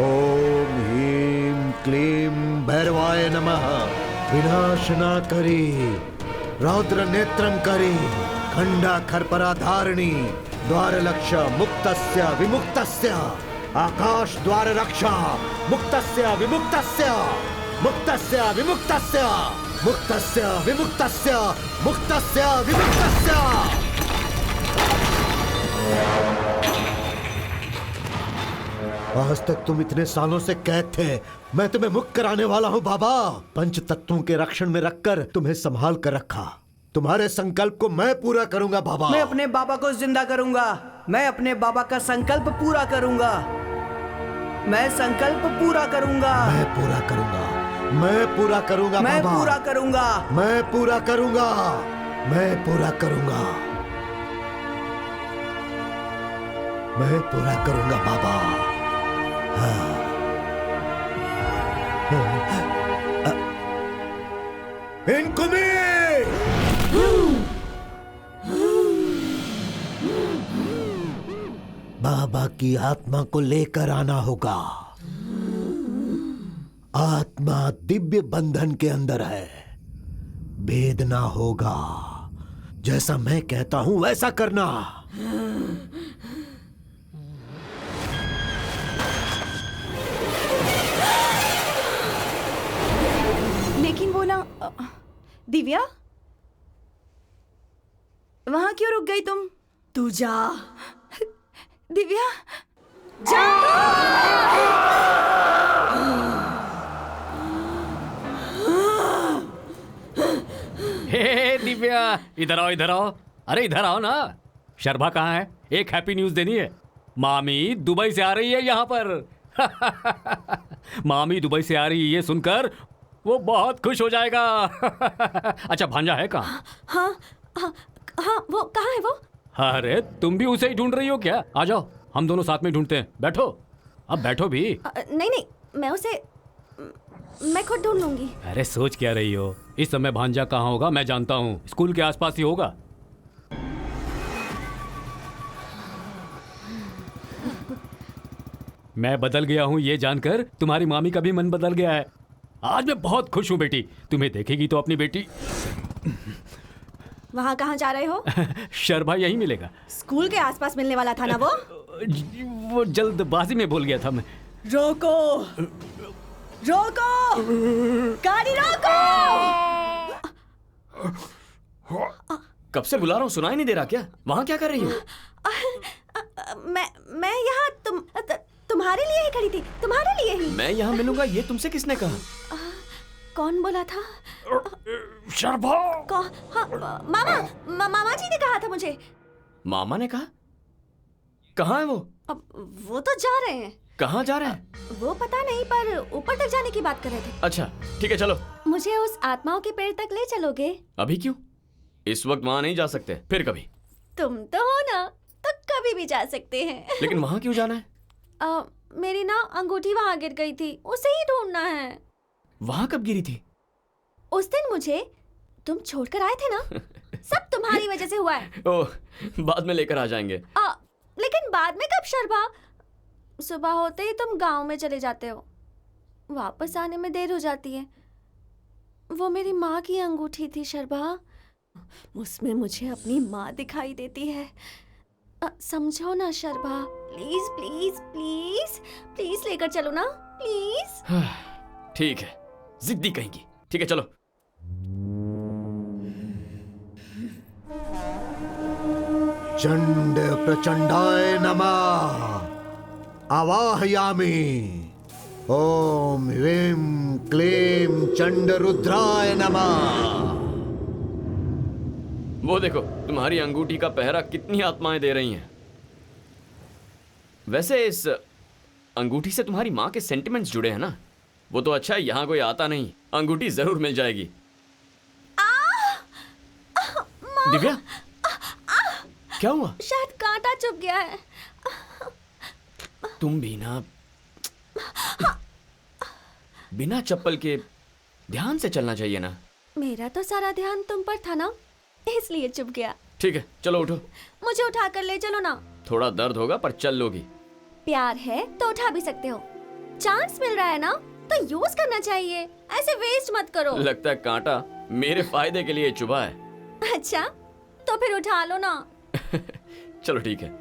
ओम ह्रीं क्लीं भैरवाय नमः। विनाशना करी, रौद्र नेत्रम करी, खंडा खरपरा धारिणी, द्वार लक्ष मुक्तस्य विमुक्तस्य, आकाश द्वार रक्षा मुक्तस्य विमुक्तस्य, मुक्तस्य विमुक्तस्य, मुक्तस्य विमुक्तस्य, मुक्तस्य विमुक्तस्य। आज तक तुम इतने सालों से कैद थे, मैं तुम्हें मुक्त कराने वाला हूँ बाबा। पंच तत्वों के रक्षण में रखकर तुम्हें संभाल कर रखा। तुम्हारे संकल्प को मैं पूरा करूंगा बाबा। मैं अपने बाबा को जिंदा करूंगा। मैं अपने बाबा का संकल्प पूरा करूंगा। मैं संकल्प पूरा करूंगा। मैं पूरा करूंगा। मैं पूरा करूंगा मैं बाबा। पूरा करूंगा। मैं पूरा करूंगा। मैं पूरा करूंगा। मैं पूरा करूंगा बाबा। इनको बाबा की आत्मा को लेकर आना होगा। आत्मा दिव्य बंधन के अंदर है, भेदना होगा। जैसा मैं कहता हूं वैसा करना। दिव्या, वहां क्यों रुक गई तुम? तू जा। दिव्या, जा। हे दिव्या, इधर आओ इधर आओ। अरे इधर आओ ना। शर्मा कहाँ है? एक हैप्पी न्यूज देनी है। मामी दुबई से आ रही है यहाँ पर। मामी दुबई से आ रही है, ये सुनकर वो बहुत खुश हो जाएगा। अच्छा भांजा है कहाँ? हाँ हाँ हाँ, वो कहाँ है वो? अरे तुम भी उसे ही ढूंढ रही हो क्या? आ जाओ, हम दोनों साथ में ढूंढते हैं। बैठो, अब बैठो भी। नहीं नहीं, मैं खुद ढूंढ लूंगी। अरे सोच क्या रही हो? इस समय भांजा कहाँ होगा मैं जानता हूँ। स्कूल के आसपास ही होगा। मैं बदल गया हूँ ये जानकर तुम्हारी मामी का भी मन बदल गया है। आज मैं बहुत खुश हूँ बेटी। तुम्हें देखेगी तो अपनी बेटी। वहाँ कहाँ जा रहे हो? शर्मा यही मिलेगा। स्कूल के आसपास मिलने वाला था ना वो? वो जल्दबाजी में बोल गया था मैं। रोको, रोको, गाड़ी रोको। कब से बुला रहा हूँ, सुनाई नहीं दे रहा क्या? वहाँ क्या कर रही हो? मैं यहाँ तुम्हारे लिए ही खड़ी थी, तुम्हारे लिए ही। मैं यहाँ मिलूंगा ये तुमसे किसने कहा? कौन बोला था? शर्मा। हाँ, मामा जी ने कहा था मुझे। मामा ने कहा? कहाँ है वो? अब वो तो जा रहे हैं। कहाँ जा रहे हैं? वो पता नहीं, पर ऊपर तक जाने की बात कर रहे थे। अच्छा ठीक है, चलो। मुझे उस आत्माओं के पेड़ तक ले चलोगे? अभी क्यों? इस वक्त वहाँ नहीं जा सकते, फिर कभी। तुम तो हो ना, तो कभी भी जा सकते हैं। लेकिन वहाँ क्यों जाना है? मेरी ना अंगूठी वहाँ गिर गई थी, उसे ही ढूंढना है। वहाँ कब गिरी थी? उस दिन मुझे तुम छोड़कर आए थे ना, सब तुम्हारी वजह से हुआ है। ओह, बाद में लेकर आ जाएंगे। लेकिन बाद में कब शर्मा? सुबह होते ही तुम गांव में चले जाते हो, वापस आने में देर हो जाती है। वो मेरी माँ की अंगूठी थी शर्मा, उसमें मुझे अपनी माँ दिखाई देती है। समझो ना Sharma, please please please please लेकर चलो ना, प्लीज। ठीक है, जिद्दी कहेंगी। ठीक है चलो। चंड प्रचंडाय नमः। आवाहयामि। ओम ह्रीं क्लीं चंड रुद्राय नमः। वो देखो, तुम्हारी अंगूठी का पहरा कितनी आत्माएं दे रही हैं। वैसे इस अंगूठी से तुम्हारी माँ के सेंटिमेंट्स जुड़े हैं ना? वो तो अच्छा है, यहाँ कोई आता नहीं, अंगूठी जरूर मिल जाएगी। दिव्या, क्या हुआ? शायद कांटा चुभ गया है। तुम भी ना बिना चप्पल के ध्यान से चलना चाहिए ना। मेरा तो सारा ध्यान तुम पर था ना, इसलिए चुभ गया। ठीक है चलो, उठो। मुझे उठाकर ले चलो ना। थोड़ा दर्द होगा पर चल लोगी। प्यार है तो उठा भी सकते हो, चांस मिल रहा है ना तो यूज करना चाहिए, ऐसे वेस्ट मत करो। लगता है कांटा मेरे फायदे के लिए चुभा है। अच्छा तो फिर उठा लो ना। चलो ठीक है।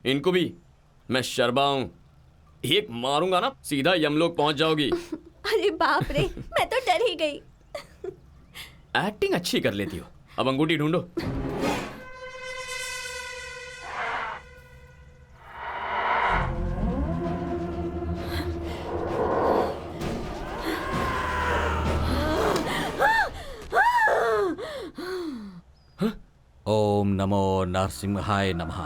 इनको भी मैं शर्मा हूं, एक मारूंगा ना सीधा यमलोक पहुंच जाओगी। अरे बाप रे, मैं तो डर ही गई। एक्टिंग अच्छी कर लेती हो। अब अंगूठी ढूंढो। ओम नमो नरसिंहाय नमः।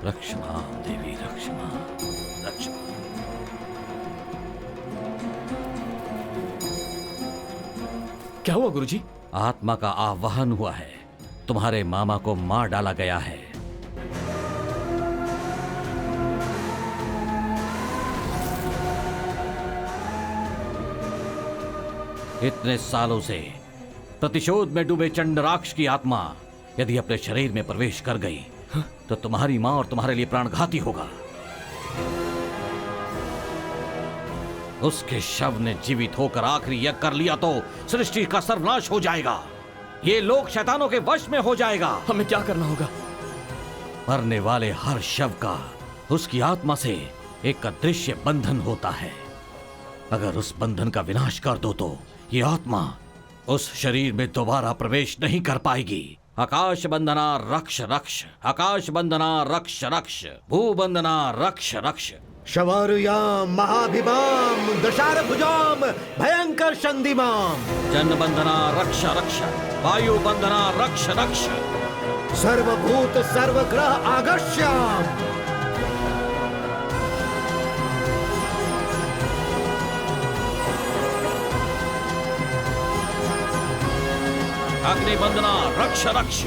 रक्षमा देवी रक्षमा रक्षमा। क्या हुआ गुरुजी? आत्मा का आवाहन हुआ है, तुम्हारे मामा को मार डाला गया है। इतने सालों से प्रतिशोध में डूबे चंडराक्ष की आत्मा यदि अपने शरीर में प्रवेश कर गई तो तुम्हारी मां और तुम्हारे लिए प्राणघाती होगा। उसके शव ने जीवित होकर आखिरी यज्ञ कर लिया तो सृष्टि का सर्वनाश हो जाएगा। ये लोक शैतानों के वश में हो जाएगा। हमें क्या करना होगा? मरने वाले हर शव का उसकी आत्मा से एक अदृश्य बंधन होता है। अगर उस बंधन का विनाश कर दो तो ये आत्मा उस शरीर में दोबारा प्रवेश नहीं कर पाएगी। आकाश बंधना रक्ष रक्ष, आकाश बंधना रक्ष रक्ष, भू बंधना रक्ष रक्ष। शवारुयाम महाभिमाम दशारभुजाम भयंकर संधिमाम। जन बंधना रक्ष रक्ष, वायु बंधना रक्ष रक्ष। सर्वभूत सर्वग्रह आगस्याम। अग्नि बंधना रक्ष रक्ष।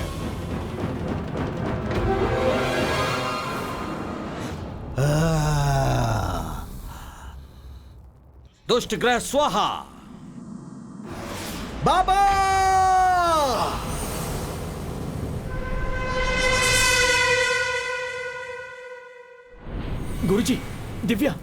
दुष्ट ग्रह स्वाहा। बाबा गुरुजी, Divya.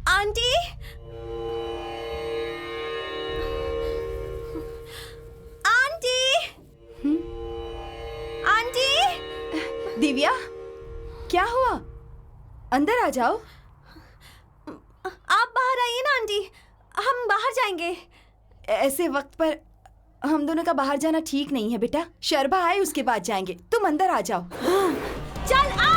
Aunty, aunty, aunty. Divya, क्या हुआ? अंदर आ जाओ। आप बाहर आइए ना आंटी, हम बाहर जाएंगे। ऐसे वक्त पर हम दोनों का बाहर जाना ठीक नहीं है बेटा। शर्बा आए उसके बाद जाएंगे। तुम अंदर आ जाओ। चल आ।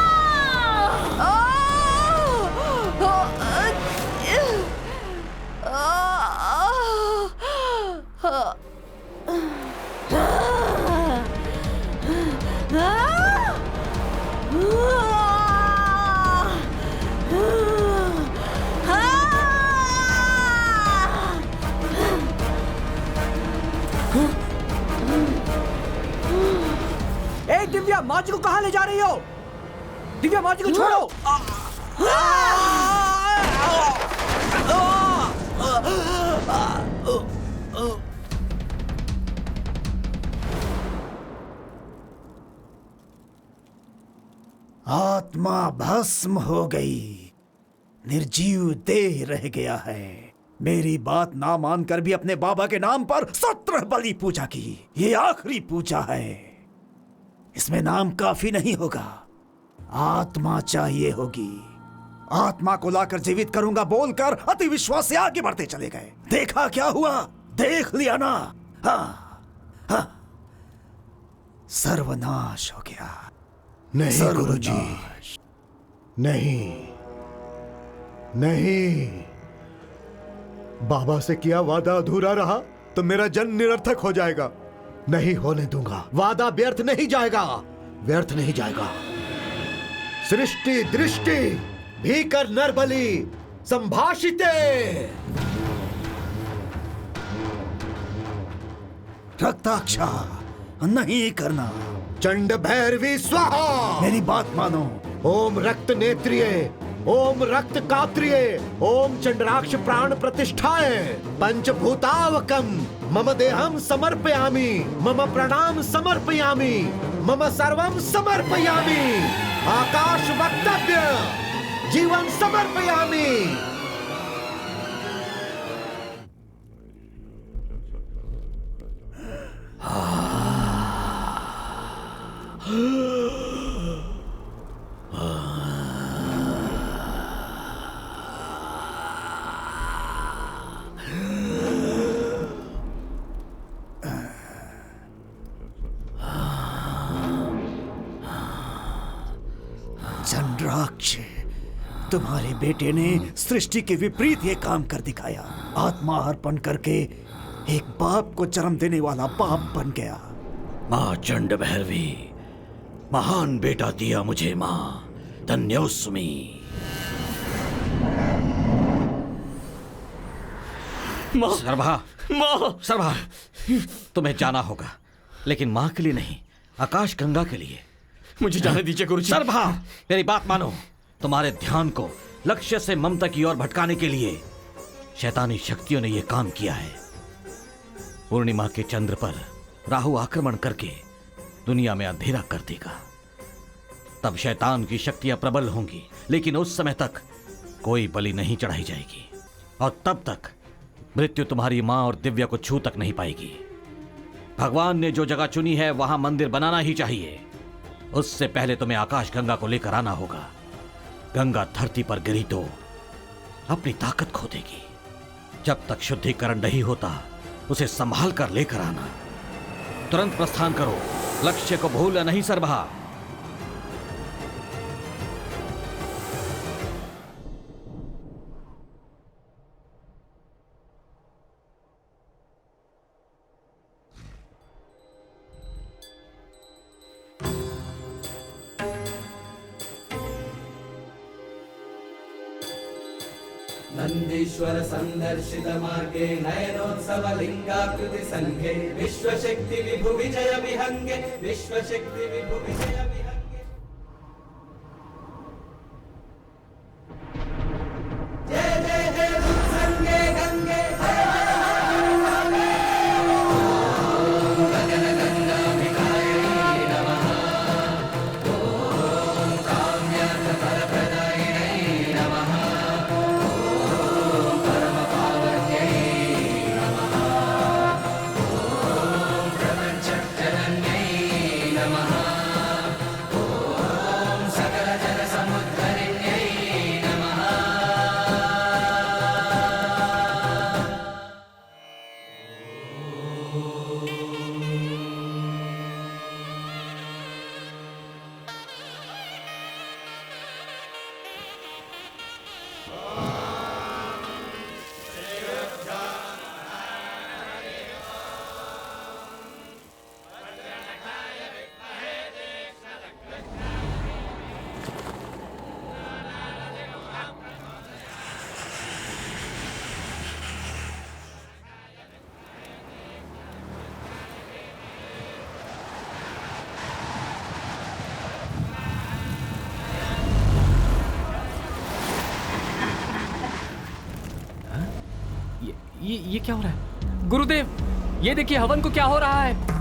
ए दिव्या, माची को कहाँ ले जा रही हो? दिव्या, माची को छोड़ो। आत्मा भस्म हो गई, निर्जीव देह रह गया है। मेरी बात ना मानकर भी अपने बाबा के नाम पर 17 बलि पूजा की। ये आखिरी पूजा है, इसमें नाम काफी नहीं होगा, आत्मा चाहिए होगी। आत्मा को लाकर जीवित करूंगा बोलकर अति विश्वास से आगे बढ़ते चले गए। देखा क्या हुआ? देख लिया ना? हाँ, हाँ, सर्वनाश हो गया। नहीं गुरुजी, नहीं नहीं। बाबा से किया वादा अधूरा रहा तो मेरा जन्म निरर्थक हो जाएगा। नहीं होने दूंगा। वादा व्यर्थ नहीं जाएगा, व्यर्थ नहीं जाएगा। सृष्टि दृष्टि भीकर नरबली संभाषिते। रक्ताक्षा नहीं करना। चंड भैरवी स्वाहा। मेरी बात मानो। ओम रक्त नेत्रिय, ओम रक्त कात्रिय, ओम चंद्राक्ष प्राण प्रतिष्ठाय, पंचभूतावकम मम देहम समर्पयामि, मम प्रणाम समर्पयामि, मम सर्वम समर्पयामि, आकाश वक्तव्य जीवन समर्पयामि। चंद्राक्ष, तुम्हारे बेटे ने सृष्टि के विपरीत ये काम कर दिखाया। आत्मा अर्पण करके एक बाप को जन्म देने वाला बाप बन गया। माँ चंड भैरवी, महान बेटा दिया मुझे माँ, धन्योस्मी। सरभा, सरभा, तुम्हें जाना होगा, लेकिन माँ के लिए नहीं, आकाश गंगा के लिए। मुझे जाने दीजिए गुरुजी। सरभा, मेरी बात मानो। तुम्हारे ध्यान को लक्ष्य से ममता की ओर भटकाने के लिए शैतानी शक्तियों ने यह काम किया है। पूर्णिमा के चंद्र पर राहु आक्रमण करके दुनिया में अंधेरा कर देगा। तब शैतान की शक्तियां प्रबल होंगी, लेकिन उस समय तक कोई बलि नहीं चढ़ाई जाएगी, और तब तक मृत्यु तुम्हारी मां और दिव्या को छू तक नहीं पाएगी। भगवान ने जो जगह चुनी है वहां मंदिर बनाना ही चाहिए। उससे पहले तुम्हें आकाश गंगा को लेकर आना होगा। गंगा धरती पर गिरी तो अपनी ताकत खो देगी। जब तक शुद्धिकरण नहीं होता उसे संभाल कर लेकर आना। तुरंत प्रस्थान करो, लक्ष्य को भूलना नहीं सरभा। नन्दीश्वर संदर्शित मार्गे नयनोत्सव लिंगाकृति संघे विश्वशक्ति विभु विजय विहंगे विश्वशक्ति विभु विजय विहंगे। जय जय हे संगे गंगे हर हर हर ओम गगन गंगा विकारिणी नमः। ओम काम्यार्थ फलप्रदायिनी नमः। ये क्या हो रहा है? गुरुदेव, ये देखिए हवन को क्या हो रहा है।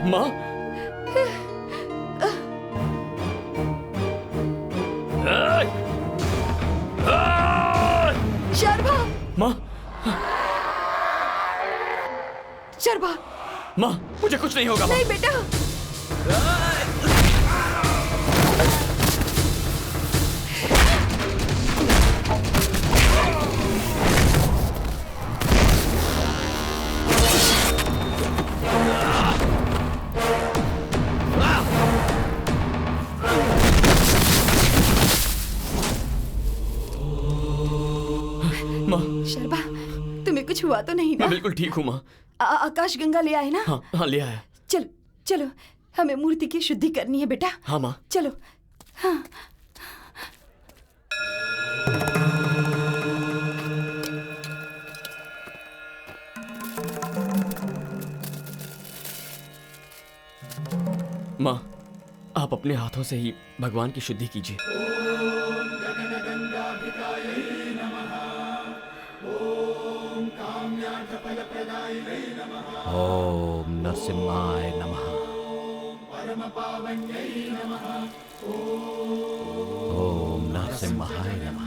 माँ, शर्मा, माँ, शर्मा, माँ, मुझे कुछ नहीं होगा। नहीं बेटा। शर्मा, तुम्हें कुछ हुआ तो नहीं ना? मैं बिल्कुल ठीक हूँ माँ। आकाश गंगा ले आए ना? हाँ हाँ, ले आया। चलो चलो, हमें मूर्ति की शुद्धि करनी है बेटा। हाँ माँ। चलो। हाँ। माँ, आप अपने हाथों से ही भगवान की शुद्धि कीजिए। ओम गगन गंगा भिकायै नमः। ओम काम्यार्थ ओम नरसिम्हाय नमः। ओम नरसिम्हाय नमः।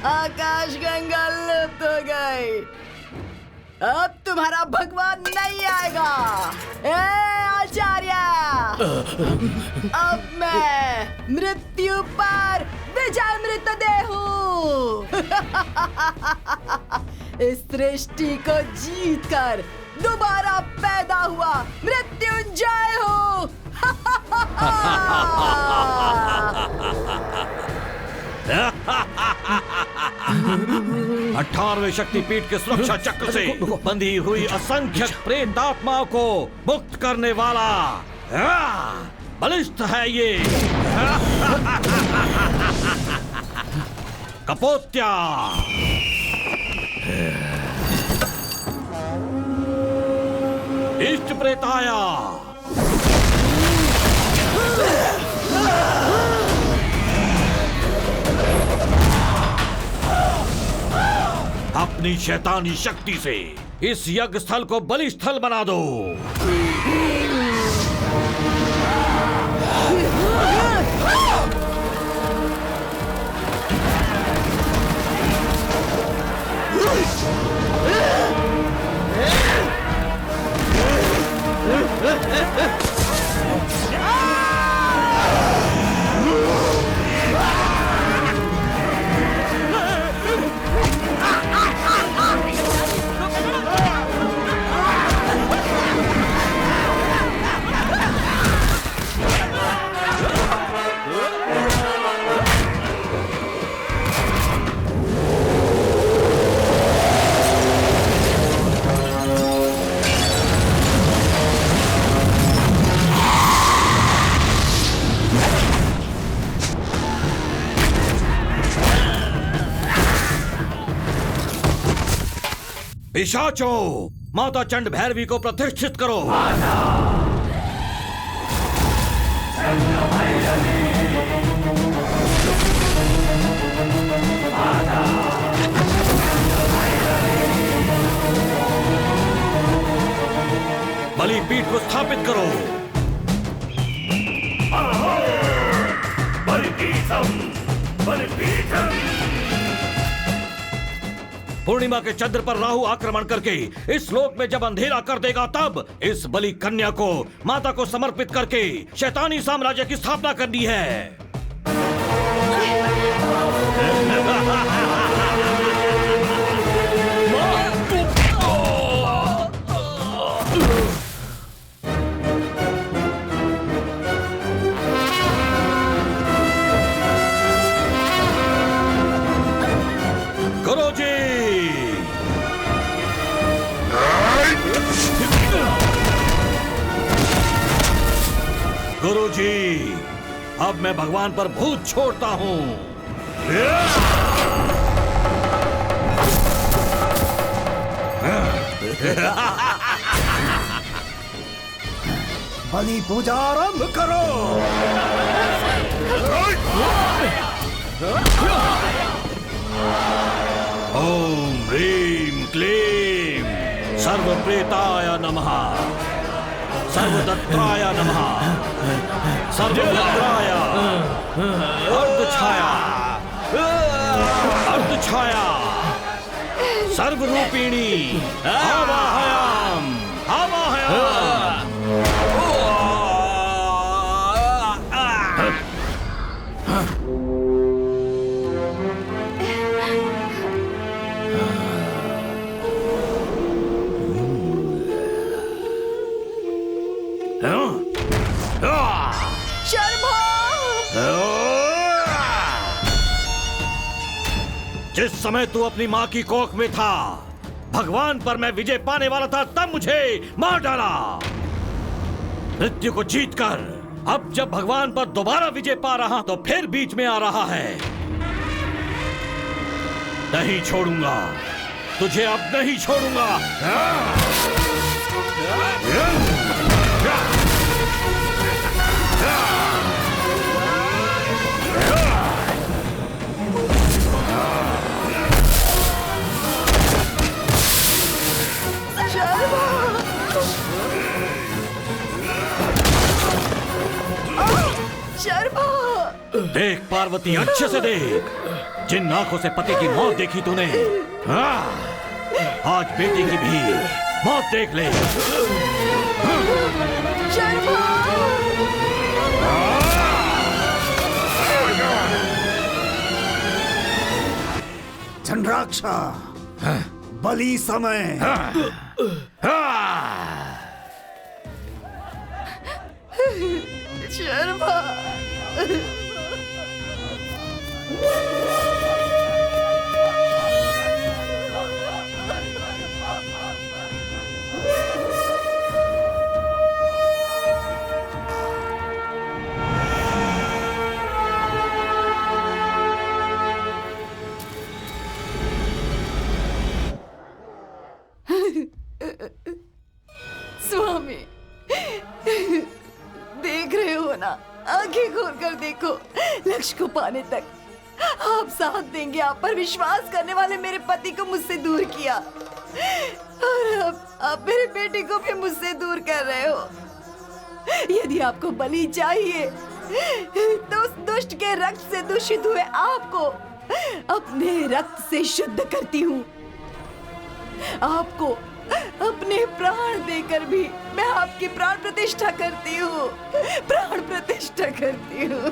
आकाश गंगा लुप्त हो गई। अब तुम्हारा भगवान नहीं आएगा। ए आचार्य, अब मैं मृत्यु पर विजय मृतदेह हूँ। इस सृष्टि को जीतकर दोबारा पैदा हुआ मृत्युंजय हूँ। 18वें शक्तिपीठ के सुरक्षा चक्र से बंधी हुई असंख्य प्रेतात्माओं को मुक्त करने वाला बलिष्ठ है ये कपोत्या। इष्ट प्रेताया, अपनी शैतानी शक्ति से इस यज्ञ स्थल को बलि स्थल बना दो। पिशाचों, माता चंड भैरवी को प्रतिष्ठित करो। बलिपीठ को स्थापित करो। पूर्णिमा के चंद्र पर राहु आक्रमण करके इस लोक में जब अंधेरा कर देगा, तब इस बलि कन्या को माता को समर्पित करके शैतानी साम्राज्य की स्थापना करनी है। गुरुजी, अब मैं भगवान पर भूत छोड़ता हूँ। बलि पूजा आरंभ करो। ओम ह्रीं क्लीं सर्वप्रेताय नमः, सर्वदत्ताय नमः, सर्वभद्राय, अर्धछाया, अर्धछाया, सर्वरूपिणी, आवाहयाम, आवाहयाम। जिस समय तू अपनी माँ की कोख में था, भगवान पर मैं विजय पाने वाला था, तब मुझे मार डाला। मृत्यु को जीतकर अब जब भगवान पर दोबारा विजय पा रहा तो फिर बीच में आ रहा है। नहीं छोड़ूंगा तुझे, अब नहीं छोड़ूंगा। देख पार्वती, अच्छे से देख। जिन आंखों से पति की मौत देखी तूने, आज बेटी की भी मौत देख ले। चंद्राक्षा, बलि समय। शर्मा, स्वामी, देख रहे हो ना, आंखें खोल कर देखो। लक्ष्य को पाने तक आप साथ देंगे। आप पर विश्वास करने वाले मेरे पति को मुझसे दूर किया, और अब आप मेरे बेटे को भी मुझसे दूर कर रहे हो। यदि आपको बलि चाहिए तो उस दुष्ट के रक्त से दूषित हुए आपको अपने रक्त से शुद्ध करती हूँ। आपको अपने प्राण देकर भी मैं आपकी प्राण प्रतिष्ठा करती हूँ, प्राण प्रतिष्ठा करती हूँ।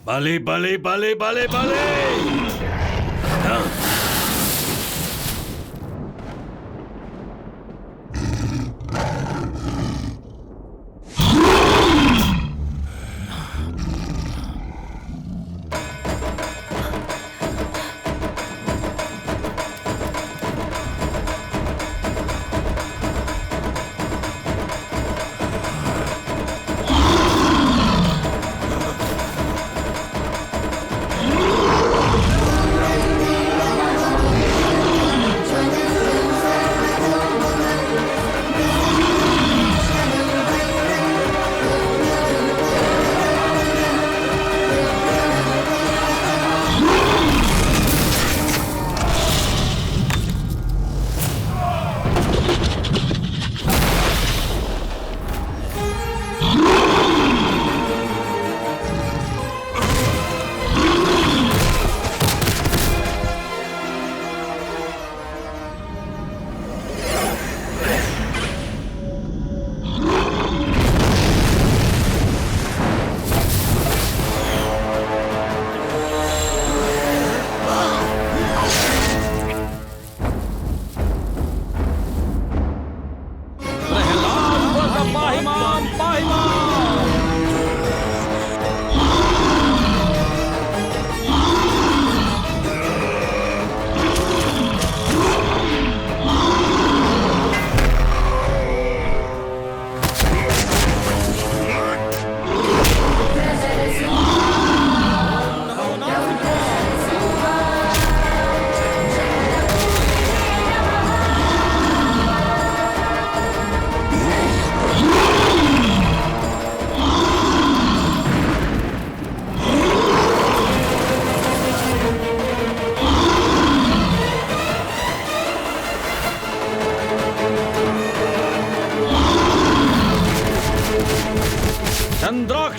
बलि बलि बलि बलि बलि।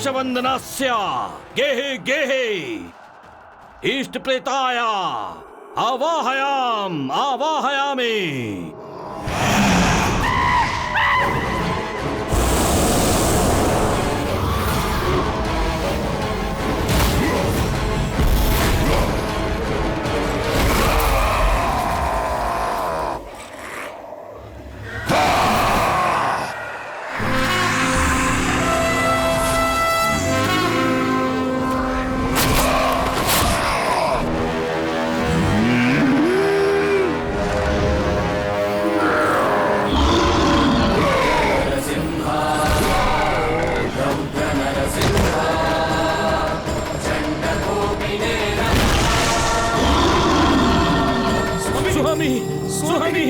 दशवंदनास्य गेहे गेहे इष्ट प्रेताय आवाहयाम आवाहयामि। स्वामी स्वामी